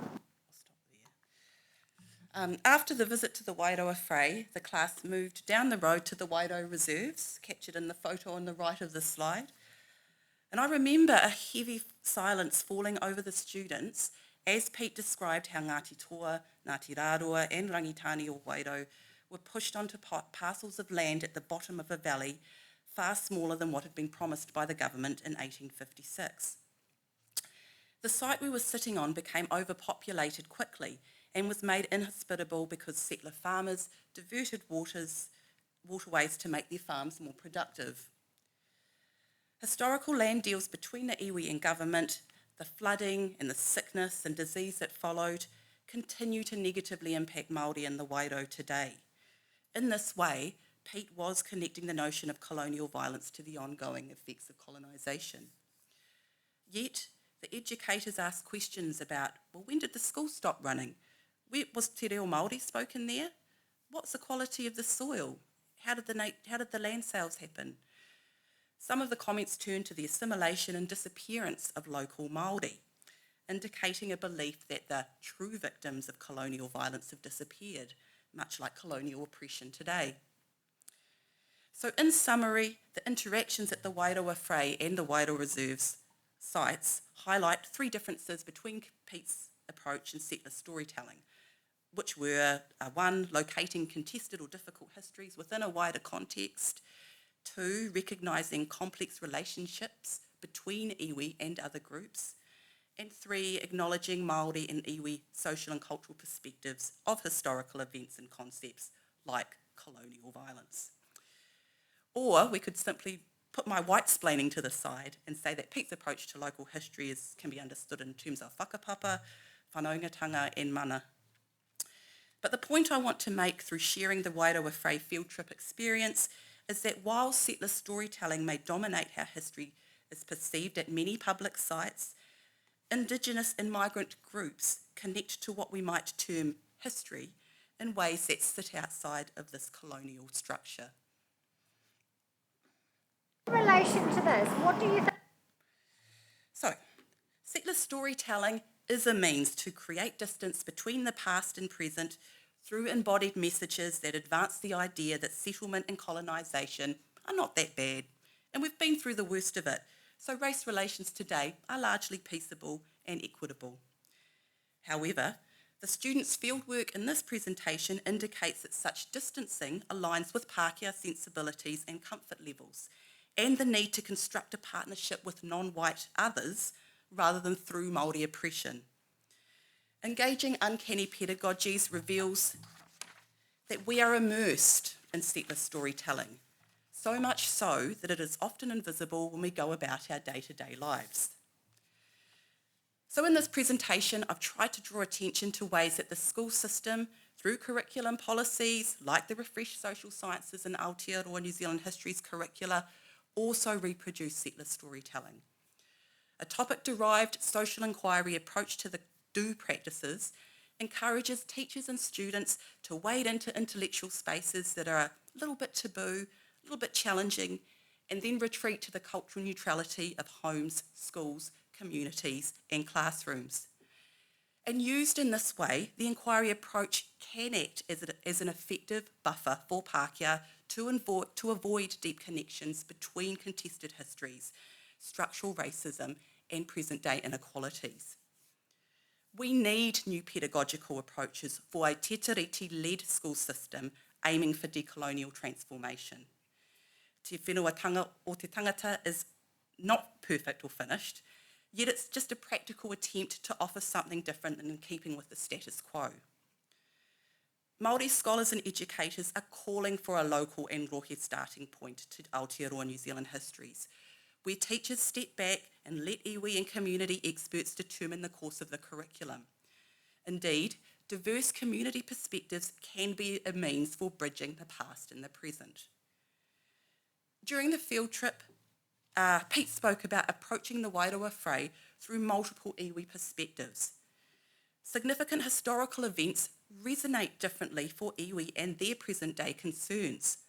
After the visit to the Wairau Affray, the class moved down the road to the Wairau Reserves, captured in the photo on the right of the slide. And I remember a heavy silence falling over the students as Pete described how Ngāti Toa, Ngāti Rāroa and Rangitāne or Wairau were pushed onto parcels of land at the bottom of a valley far smaller than what had been promised by the government in 1856. The site we were sitting on became overpopulated quickly and was made inhospitable because settler farmers diverted waterways to make their farms more productive. Historical land deals between the iwi and government, the flooding and the sickness and disease that followed, continue to negatively impact Māori in the Wairau today. In this way, Pete was connecting the notion of colonial violence to the ongoing effects of colonisation. Yet, the educators asked questions about, well, when did the school stop running? Where was te reo Māori spoken there? What's the quality of the soil? How did the land sales happen? Some of the comments turned to the assimilation and disappearance of local Māori, indicating a belief that the true victims of colonial violence have disappeared, much like colonial oppression today. So in summary, the interactions at the Wairau Affray and the Wairau Reserves sites highlight three differences between Pete's approach and settler storytelling, which were 1, locating contested or difficult histories within a wider context, 2, recognising complex relationships between iwi and other groups, and 3, acknowledging Māori and iwi social and cultural perspectives of historical events and concepts like colonial violence. Or we could simply put my white-splaining to the side and say that Pete's approach to local history can be understood in terms of whakapapa, whanaungatanga and mana. But the point I want to make through sharing the Wairau Affray field trip experience is that while settler storytelling may dominate how history is perceived at many public sites, Indigenous and migrant groups connect to what we might term history in ways that sit outside of this colonial structure. In relation to this, what do you think? So, settler storytelling is a means to create distance between the past and present through embodied messages that advance the idea that settlement and colonisation are not that bad, and we've been through the worst of it, so race relations today are largely peaceable and equitable. However, the students' fieldwork in this presentation indicates that such distancing aligns with Pākehā sensibilities and comfort levels, and the need to construct a partnership with non-white others rather than through Māori oppression. Engaging uncanny pedagogies reveals that we are immersed in settler storytelling, so much so that it is often invisible when we go about our day-to-day lives. So in this presentation, I've tried to draw attention to ways that the school system, through curriculum policies like the refreshed Social Sciences and Aotearoa New Zealand Histories Curricular, also reproduce settler storytelling. A topic-derived social inquiry approach to the do practices encourages teachers and students to wade into intellectual spaces that are a little bit taboo, a little bit challenging, and then retreat to the cultural neutrality of homes, schools, communities, and classrooms. And used in this way, the inquiry approach can act as an effective buffer for Pākehā to avoid deep connections between contested histories, structural racism, and present-day inequalities. We need new pedagogical approaches for a tentatively-led school system aiming for decolonial transformation. Te Whenuatanga o te tangata is not perfect or finished, yet it's just a practical attempt to offer something different and in keeping with the status quo. Māori scholars and educators are calling for a local and rohe starting point to Aotearoa New Zealand histories, where teachers step back and let iwi and community experts determine the course of the curriculum. Indeed, diverse community perspectives can be a means for bridging the past and the present. During the field trip, Pete spoke about approaching the Wairau Affray through multiple iwi perspectives. Significant historical events resonate differently for iwi and their present-day concerns.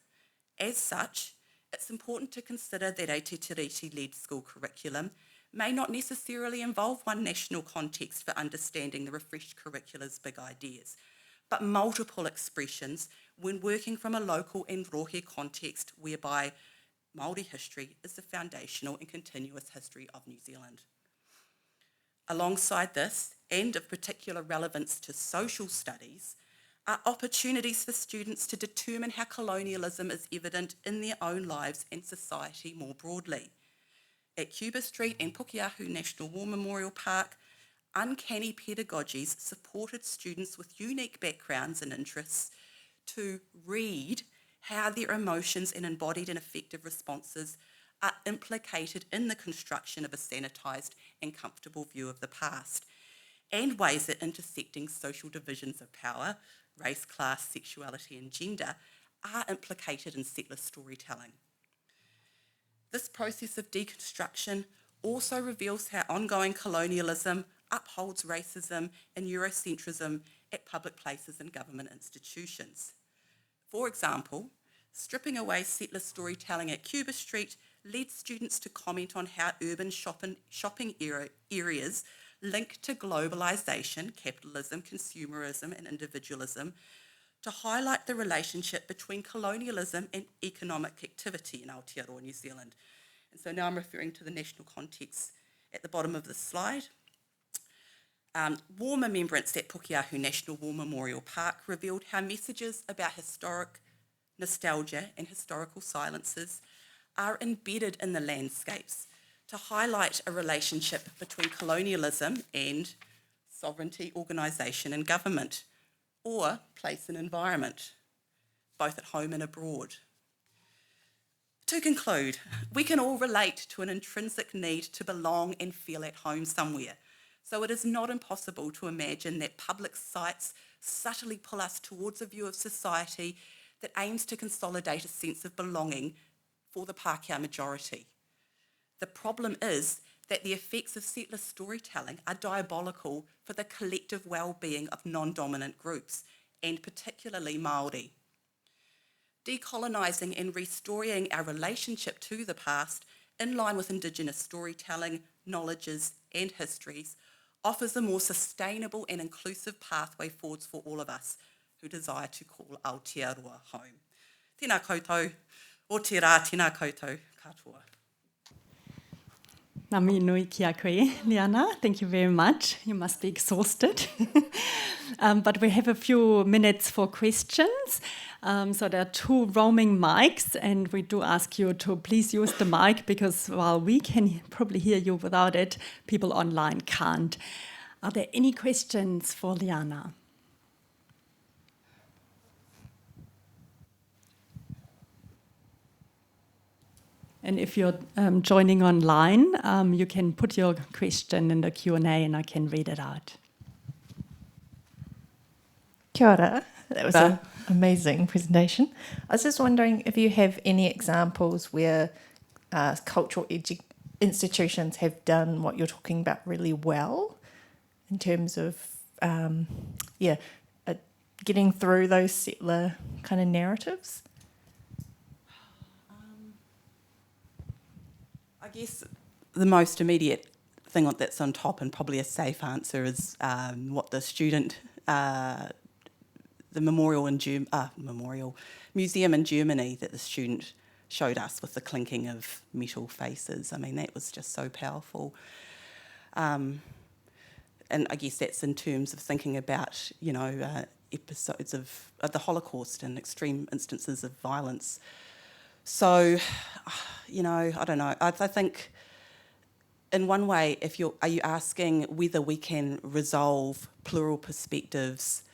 As such, it's important to consider that a te tiriti-led school curriculum may not necessarily involve one national context for understanding the refreshed curricula's big ideas, but multiple expressions when working from a local and rohe context whereby Māori history is the foundational and continuous history of New Zealand. Alongside this, and of particular relevance to social studies, are opportunities for students to determine how colonialism is evident in their own lives and society more broadly. At Cuba Street and Pukeahu National War Memorial Park, uncanny pedagogies supported students with unique backgrounds and interests to read how their emotions and embodied and effective responses are implicated in the construction of a sanitised and comfortable view of the past, and ways that intersecting social divisions of power, race, class, sexuality and gender are implicated in settler storytelling. This process of deconstruction also reveals how ongoing colonialism upholds racism and Eurocentrism at public places and government institutions. For example, stripping away settler storytelling at Cuba Street led students to comment on how urban shopping areas link to globalisation, capitalism, consumerism and individualism to highlight the relationship between colonialism and economic activity in Aotearoa New Zealand. And so now I'm referring to the national context at the bottom of the slide. War remembrance at Pukeahu National War Memorial Park revealed how messages about historic nostalgia and historical silences are embedded in the landscapes to highlight a relationship between colonialism and sovereignty, organisation and government, or place and environment, both at home and abroad. To conclude, we can all relate to an intrinsic need to belong and feel at home somewhere. So it is not impossible to imagine that public sites subtly pull us towards a view of society that aims to consolidate a sense of belonging for the Pākehā majority. The problem is that the effects of settler storytelling are diabolical for the collective well-being of non-dominant groups, and particularly Māori. Decolonising and restoring our relationship to the past in line with Indigenous storytelling, knowledges and histories offers a more sustainable and inclusive pathway forwards for all of us who desire to call Aotearoa home. Tēnā koutou, o te rā tēnā koutou katoa. Ngā mihi nui ki a koe, Liana. Thank you very much. You must be exhausted. But we have a few minutes for questions. So there are 2 roaming mics, and we do ask you to please use the mic because while we can probably hear you without it, people online can't. Are there any questions for Liana? And if you're joining online, you can put your question in the Q&A and I can read it out. Kia ora. That was an amazing presentation. I was just wondering if you have any examples where cultural institutions have done what you're talking about really well in terms of, getting through those settler kind of narratives. I guess the most immediate thing that's on top and probably a safe answer is what the student, the museum in Germany that the student showed us with the clinking of metal faces. I mean, that was just so powerful. And I guess that's in terms of thinking about, episodes of the Holocaust and extreme instances of violence. So, I don't know. I think in one way, are you asking whether we can resolve plural perspectives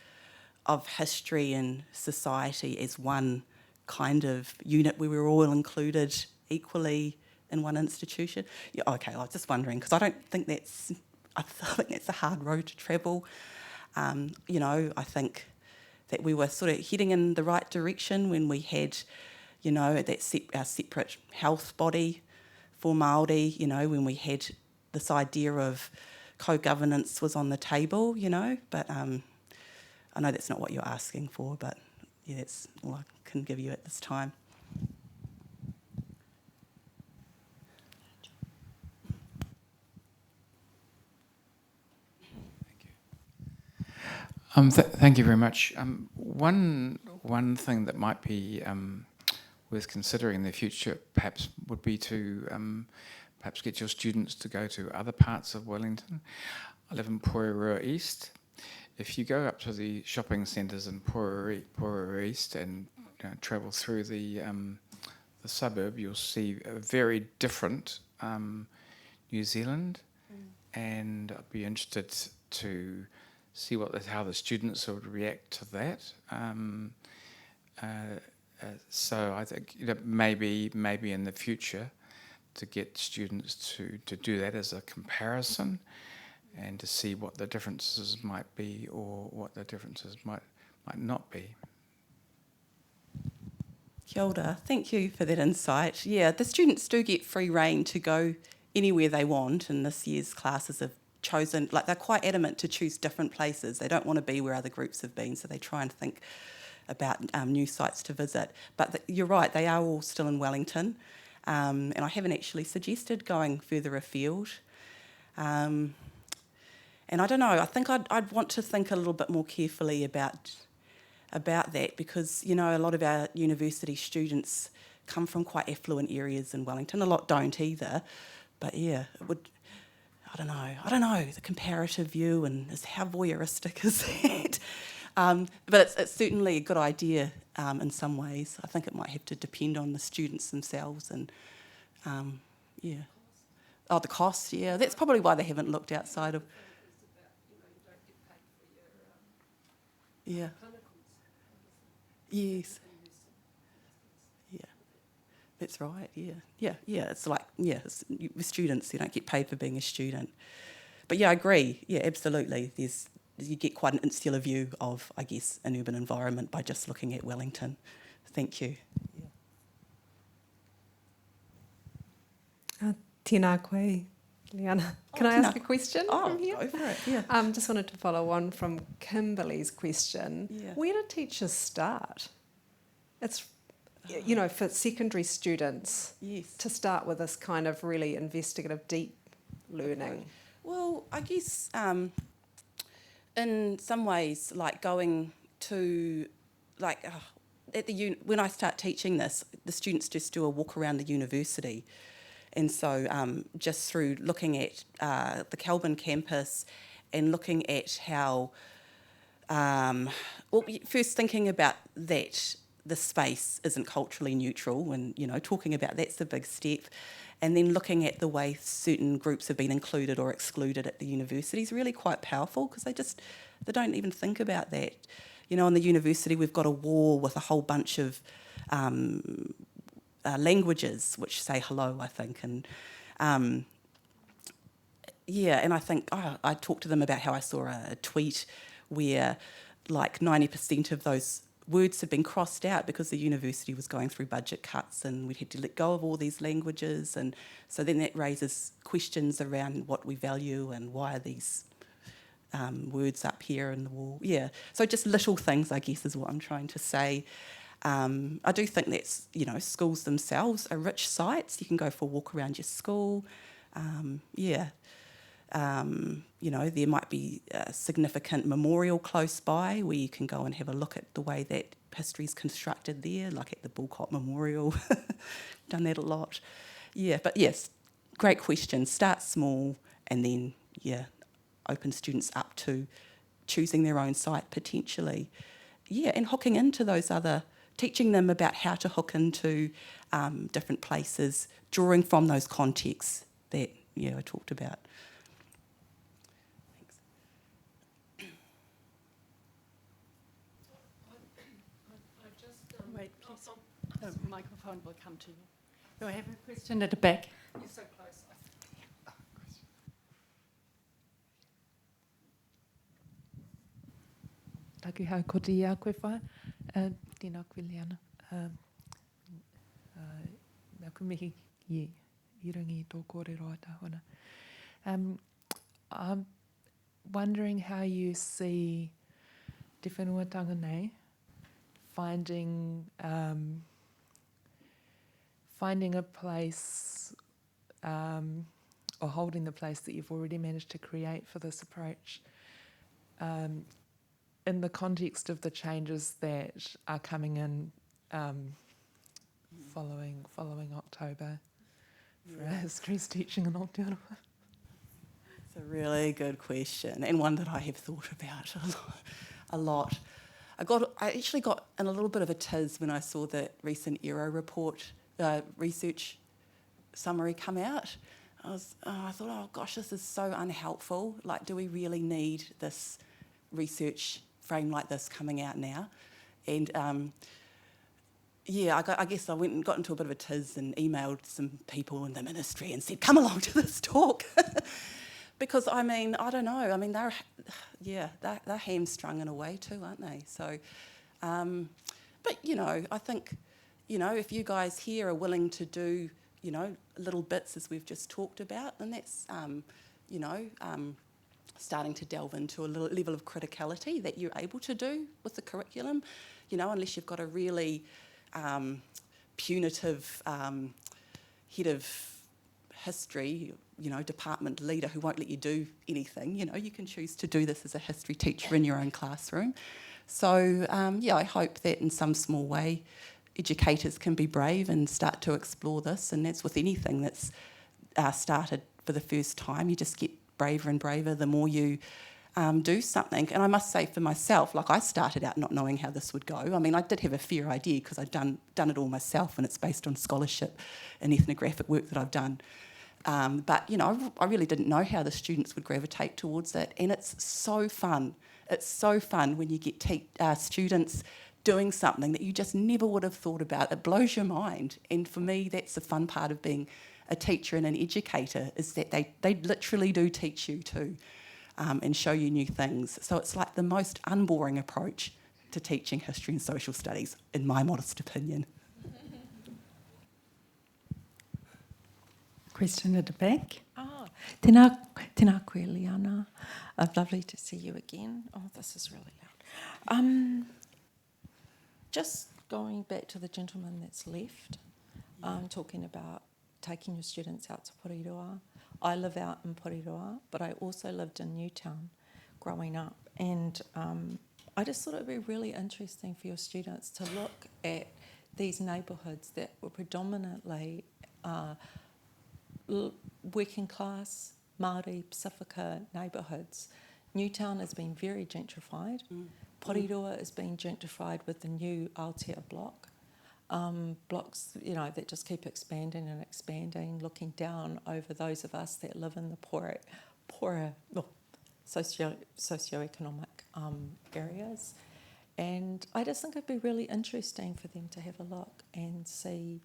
of history and society as one kind of unit where we're all included equally in one institution? Yeah, okay, I was just wondering because I think that's a hard road to travel. I think that we were sort of heading in the right direction when we had, our separate health body for Māori, when we had this idea of co-governance was on the table, but I know that's not what you're asking for, but yeah, that's all I can give you at this time. Thank you very much. One thing that might be worth considering in the future perhaps would be to perhaps get your students to go to other parts of Wellington. I live in Porirua East. If you go up to the shopping centres in Porirua East and travel through the suburb, you'll see a very different New Zealand, and I'd be interested to see how the students would react to that. So I think maybe in the future to get students to do that as a comparison and to see what the differences might be or what the differences might not be. Kia ora. Thank you for that insight. Yeah, the students do get free rein to go anywhere they want, and this year's classes have chosen, they're quite adamant to choose different places. They don't want to be where other groups have been, so they try and think about new sites to visit. But you're right, they are all still in Wellington, and I haven't actually suggested going further afield. And I don't know, I think I'd want to think a little bit more carefully about that because, a lot of our university students come from quite affluent areas in Wellington. A lot don't either, but yeah, it would... I don't know, the comparative view and how voyeuristic is that? But it's certainly a good idea in some ways. I think it might have to depend on the students themselves and, yeah. Oh, the cost, yeah. That's probably why they haven't looked outside of... Yeah. Yes. That's right, yeah. It's like, with students, you don't get paid for being a student. But yeah, I agree. Yeah, absolutely. You get quite an insular view of, I guess, an urban environment by just looking at Wellington. Thank you. Tēnā koe, Liana. Can I ask a question from here? Go for it, yeah. Just wanted to follow on from Kimberly's question. Yeah. Where do teachers start? It's, you know, for secondary students to start with this kind of really investigative, deep learning. Well, I guess in some ways, like going to, like, when I start teaching this, the students just do a walk around the university. And so just through looking at the Kelburn campus and looking at how, first thinking about that the space isn't culturally neutral and, you know, talking about that's a big step. And then looking at the way certain groups have been included or excluded at the university is really quite powerful because they don't even think about that. You know, in the university we've got a wall with a whole bunch of languages which say hello, I think, and and I think I talked to them about how I saw a tweet where like 90% of those words had been crossed out because the university was going through budget cuts and we had to let go of all these languages, and so then that raises questions around what we value and why are these words up here in the wall. Yeah, so just little things, I guess, is what I'm trying to say. I do think that's, you know, schools themselves are rich sites. You can go for a walk around your school. You know, there might be a significant memorial close by where you can go and have a look at the way that history's constructed there, like at the Bulcott Memorial. Done that a lot. Yeah, but yes, great question. Start small and then, open students up to choosing their own site potentially. Yeah, and hooking into those teaching them about how to hook into different places, drawing from those contexts that, I talked about. Thanks. Wait, please. The microphone will come to you. Do I have a question at the back? You're so close. Taki hau ko te ia koe whae. Tēnā koe Liana. Nā koe mihi i rangi I tō kōrero tāhona. I'm wondering how you see Te Whenuatanga nei finding a place or holding the place that you've already managed to create for this approach in the context of the changes that are coming in following October for our histories teaching in Aotearoa. It's a really good question and one that I have thought about a lot. I actually got in a little bit of a tiz when I saw the recent ERO report research summary come out. I thought, oh gosh, this is so unhelpful. Like, do we really need this research frame like this coming out now? And I guess I went and got into a bit of a tiz and emailed some people in the ministry and said, come along to this talk. Because, I don't know. They're hamstrung in a way too, aren't they? So, but, I think, if you guys here are willing to do, little bits as we've just talked about, then that's, starting to delve into a level of criticality that you're able to do with the curriculum, unless you've got a really punitive head of history, department leader who won't let you do anything. You can choose to do this as a history teacher in your own classroom. So, I hope that in some small way educators can be brave and start to explore this, and that's with anything that's started for the first time. You just get braver and braver the more you do something. And I must say for myself, like, I started out not knowing how this would go. I did have a fair idea because I'd done it all myself, and it's based on scholarship and ethnographic work that I've done. But, I really didn't know how the students would gravitate towards it, and it's so fun. It's so fun when you get students doing something that you just never would have thought about. It blows your mind, and for me, that's the fun part of being a teacher and an educator is that they literally do teach you too, and show you new things. So it's like the most unboring approach to teaching history and social studies, in my modest opinion. Question at the back. Tēnā koe, Liana. Lovely to see you again. Oh, this is really loud. Just going back to the gentleman that's left, talking about taking your students out to Porirua. I live out in Porirua, but I also lived in Newtown growing up. And I just thought it would be really interesting for your students to look at these neighbourhoods that were predominantly working class, Māori, Pasifika neighbourhoods. Newtown has been very gentrified. Porirua is being gentrified with the new Aotearoa block. Blocks, that just keep expanding and expanding, looking down over those of us that live in the poorer socio-economic areas. And I just think it'd be really interesting for them to have a look and see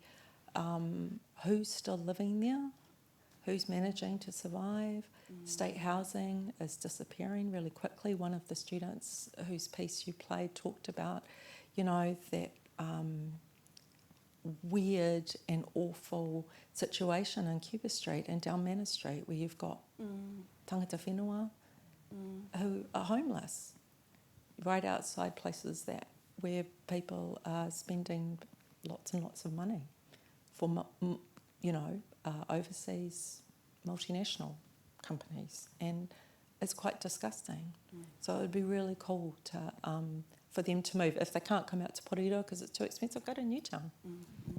who's still living there, who's managing to survive. State housing is disappearing really quickly. One of the students whose piece you played talked about, that weird and awful situation in Cuba Street and down Manor Street where you've got tangata whenua who are homeless right outside places where people are spending lots and lots of money for overseas multinational companies, and it's quite disgusting. So it would be really cool to for them to move. If they can't come out to Porirua because it's too expensive, go to Newtown.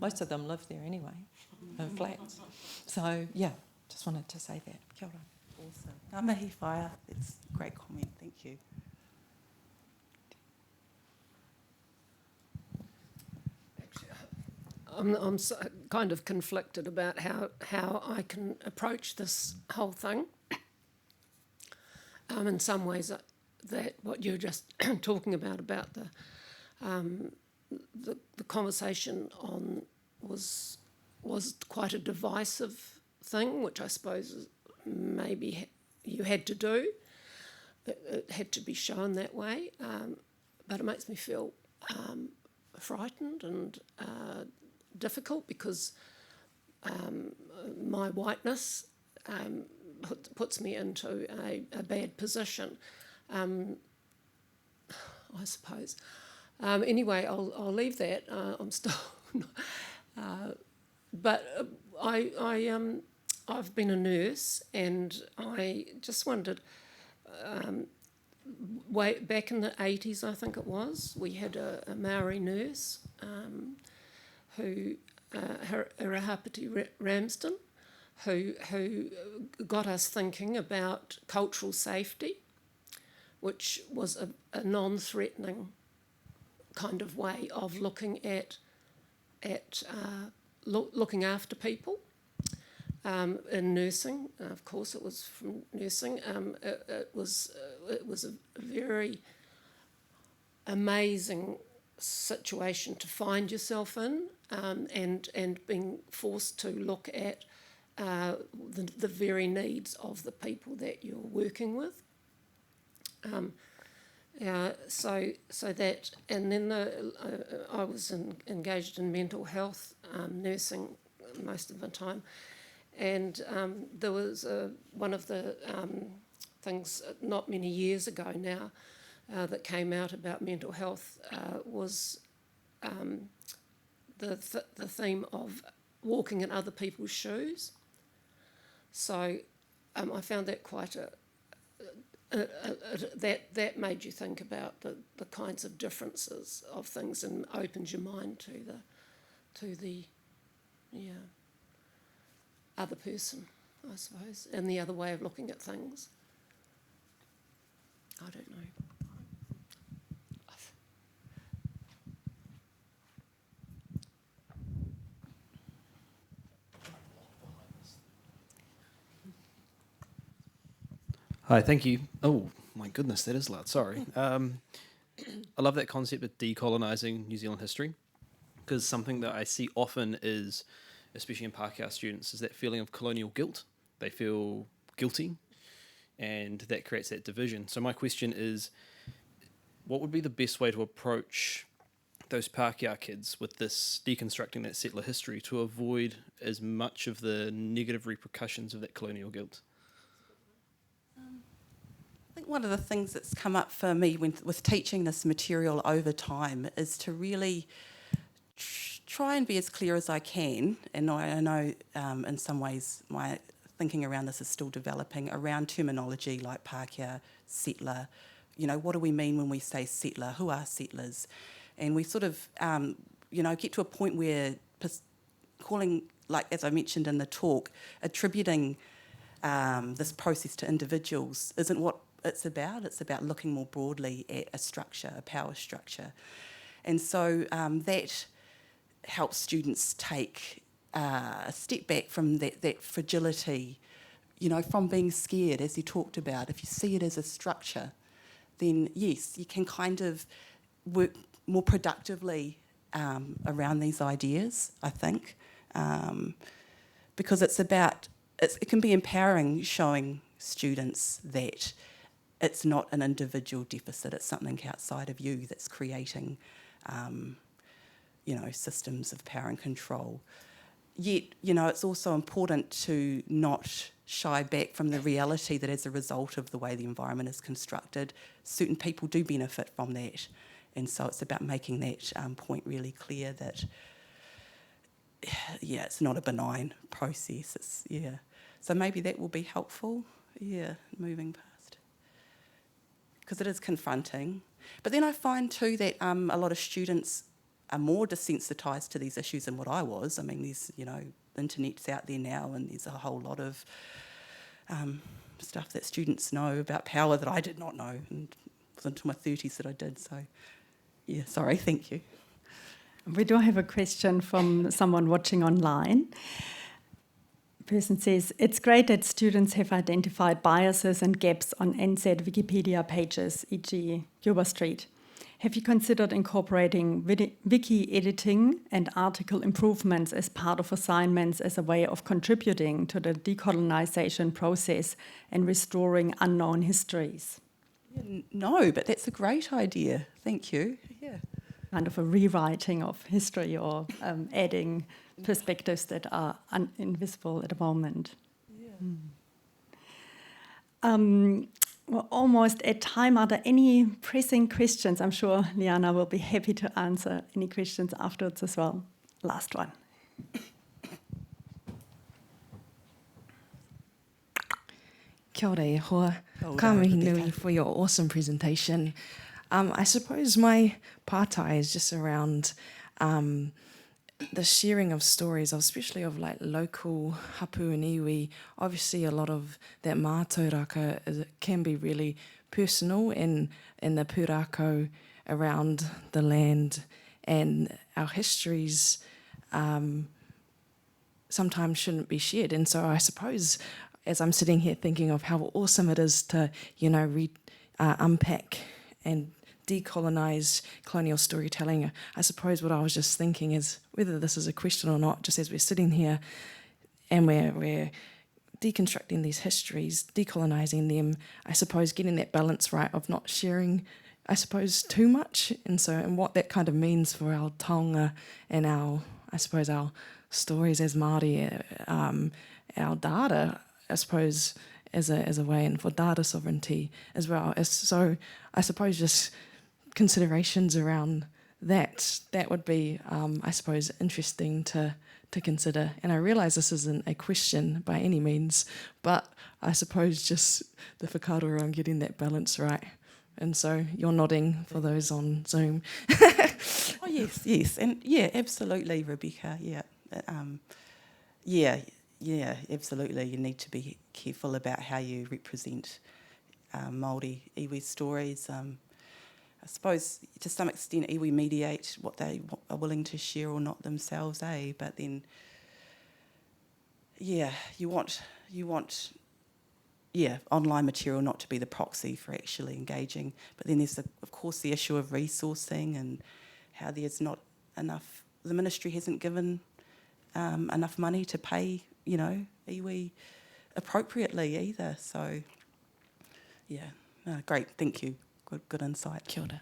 Most of them live there anyway, in flats. So yeah, just wanted to say that. Kia ora. Awesome. Ngā mihi whaia. That's a great comment. Thank you. I'm kind of conflicted about how I can approach this whole thing. In some ways, that what you're just talking about the conversation on was quite a divisive thing, which I suppose maybe you had to do. It had to be shown that way, but it makes me feel frightened and difficult because my whiteness puts me into a bad position, I suppose. Anyway, I'll leave that. I'm still, but I've been a nurse, and I just wondered. Way back in the 80s, I think it was, we had a Māori nurse who, Irahapati Ramsden, who got us thinking about cultural safety, which was a non-threatening kind of way of looking at looking after people. In nursing, of course, it was from nursing. It was a very amazing situation to find yourself in, and being forced to look at the very needs of the people that you're working with. So that, and then I was engaged in mental health nursing most of the time. And there was one of the things not many years ago now that came out about mental health was the theme of walking in other people's shoes. So I found that quite that made you think about the kinds of differences of things and opens your mind to the other person, I suppose, and the other way of looking at things. I don't know. Hi, thank you. Oh, my goodness, that is loud. Sorry. I love that concept of decolonising New Zealand history, because something that I see often is especially in Pākehā students, is that feeling of colonial guilt. They feel guilty, and that creates that division. So my question is, what would be the best way to approach those Pākehā kids with this deconstructing that settler history to avoid as much of the negative repercussions of that colonial guilt? I think one of the things that's come up for me with teaching this material over time is to really try and be as clear as I can, and I know in some ways my thinking around this is still developing, around terminology like Pākehā, settler. You know, what do we mean when we say settler? Who are settlers? And we sort of, get to a point where calling, like as I mentioned in the talk, attributing this process to individuals isn't what it's about. It's about looking more broadly at a structure, a power structure. And so that helps students take a step back from that fragility, from being scared, as you talked about. If you see it as a structure, then yes, you can kind of work more productively around these ideas, I think, because it can be empowering, showing students that it's not an individual deficit, it's something outside of you that's creating, systems of power and control. Yet, it's also important to not shy back from the reality that as a result of the way the environment is constructed, certain people do benefit from that. And so it's about making that point really clear that, it's not a benign process. So maybe that will be helpful, moving past. Because it is confronting. But then I find too that a lot of students are more desensitised to these issues than what I was. I mean, there's, internet's out there now, and there's a whole lot of stuff that students know about power that I did not know, and it was until my 30s that I did. So, sorry, thank you. We do have a question from someone watching online. Person says, it's great that students have identified biases and gaps on NZ Wikipedia pages, e.g. Cuba Street. Have you considered incorporating wiki editing and article improvements as part of assignments as a way of contributing to the decolonisation process and restoring unknown histories? No, but that's a great idea. Thank you. Kind of a rewriting of history, or adding perspectives that are invisible at the moment. We're almost at time. Are there any pressing questions? I'm sure Liana will be happy to answer any questions afterwards as well. Last one. Kia ora e hoa. Ka mihi nui for your awesome presentation. I suppose my pātai is just around the sharing of stories, especially of like local hapu and iwi. Obviously, a lot of that mātauraka can be really personal in the pūrākau around the land, and our histories sometimes shouldn't be shared. And so I suppose, as I'm sitting here thinking of how awesome it is to, unpack and decolonise colonial storytelling, I suppose what I was just thinking is, whether this is a question or not, just as we're sitting here and we're deconstructing these histories, decolonising them, I suppose getting that balance right of not sharing, I suppose, too much, and what that kind of means for our taonga and our stories as Māori, our data, I suppose, as a way, and for data sovereignty as well. So I suppose just considerations around that would be, I suppose, interesting to consider. And I realise this isn't a question by any means, but I suppose just the whakaaro on getting that balance right. And so you're nodding for those on Zoom. Oh, yes. And absolutely, Rebecca, absolutely. You need to be careful about how you represent Māori iwi stories. I suppose to some extent iwi mediate what they are willing to share or not themselves, But then, you want online material not to be the proxy for actually engaging. But then there's, of course, the issue of resourcing and how there's not enough. The ministry hasn't given enough money to pay, iwi appropriately either. So, yeah, great, thank you. Good insight. Kia ora.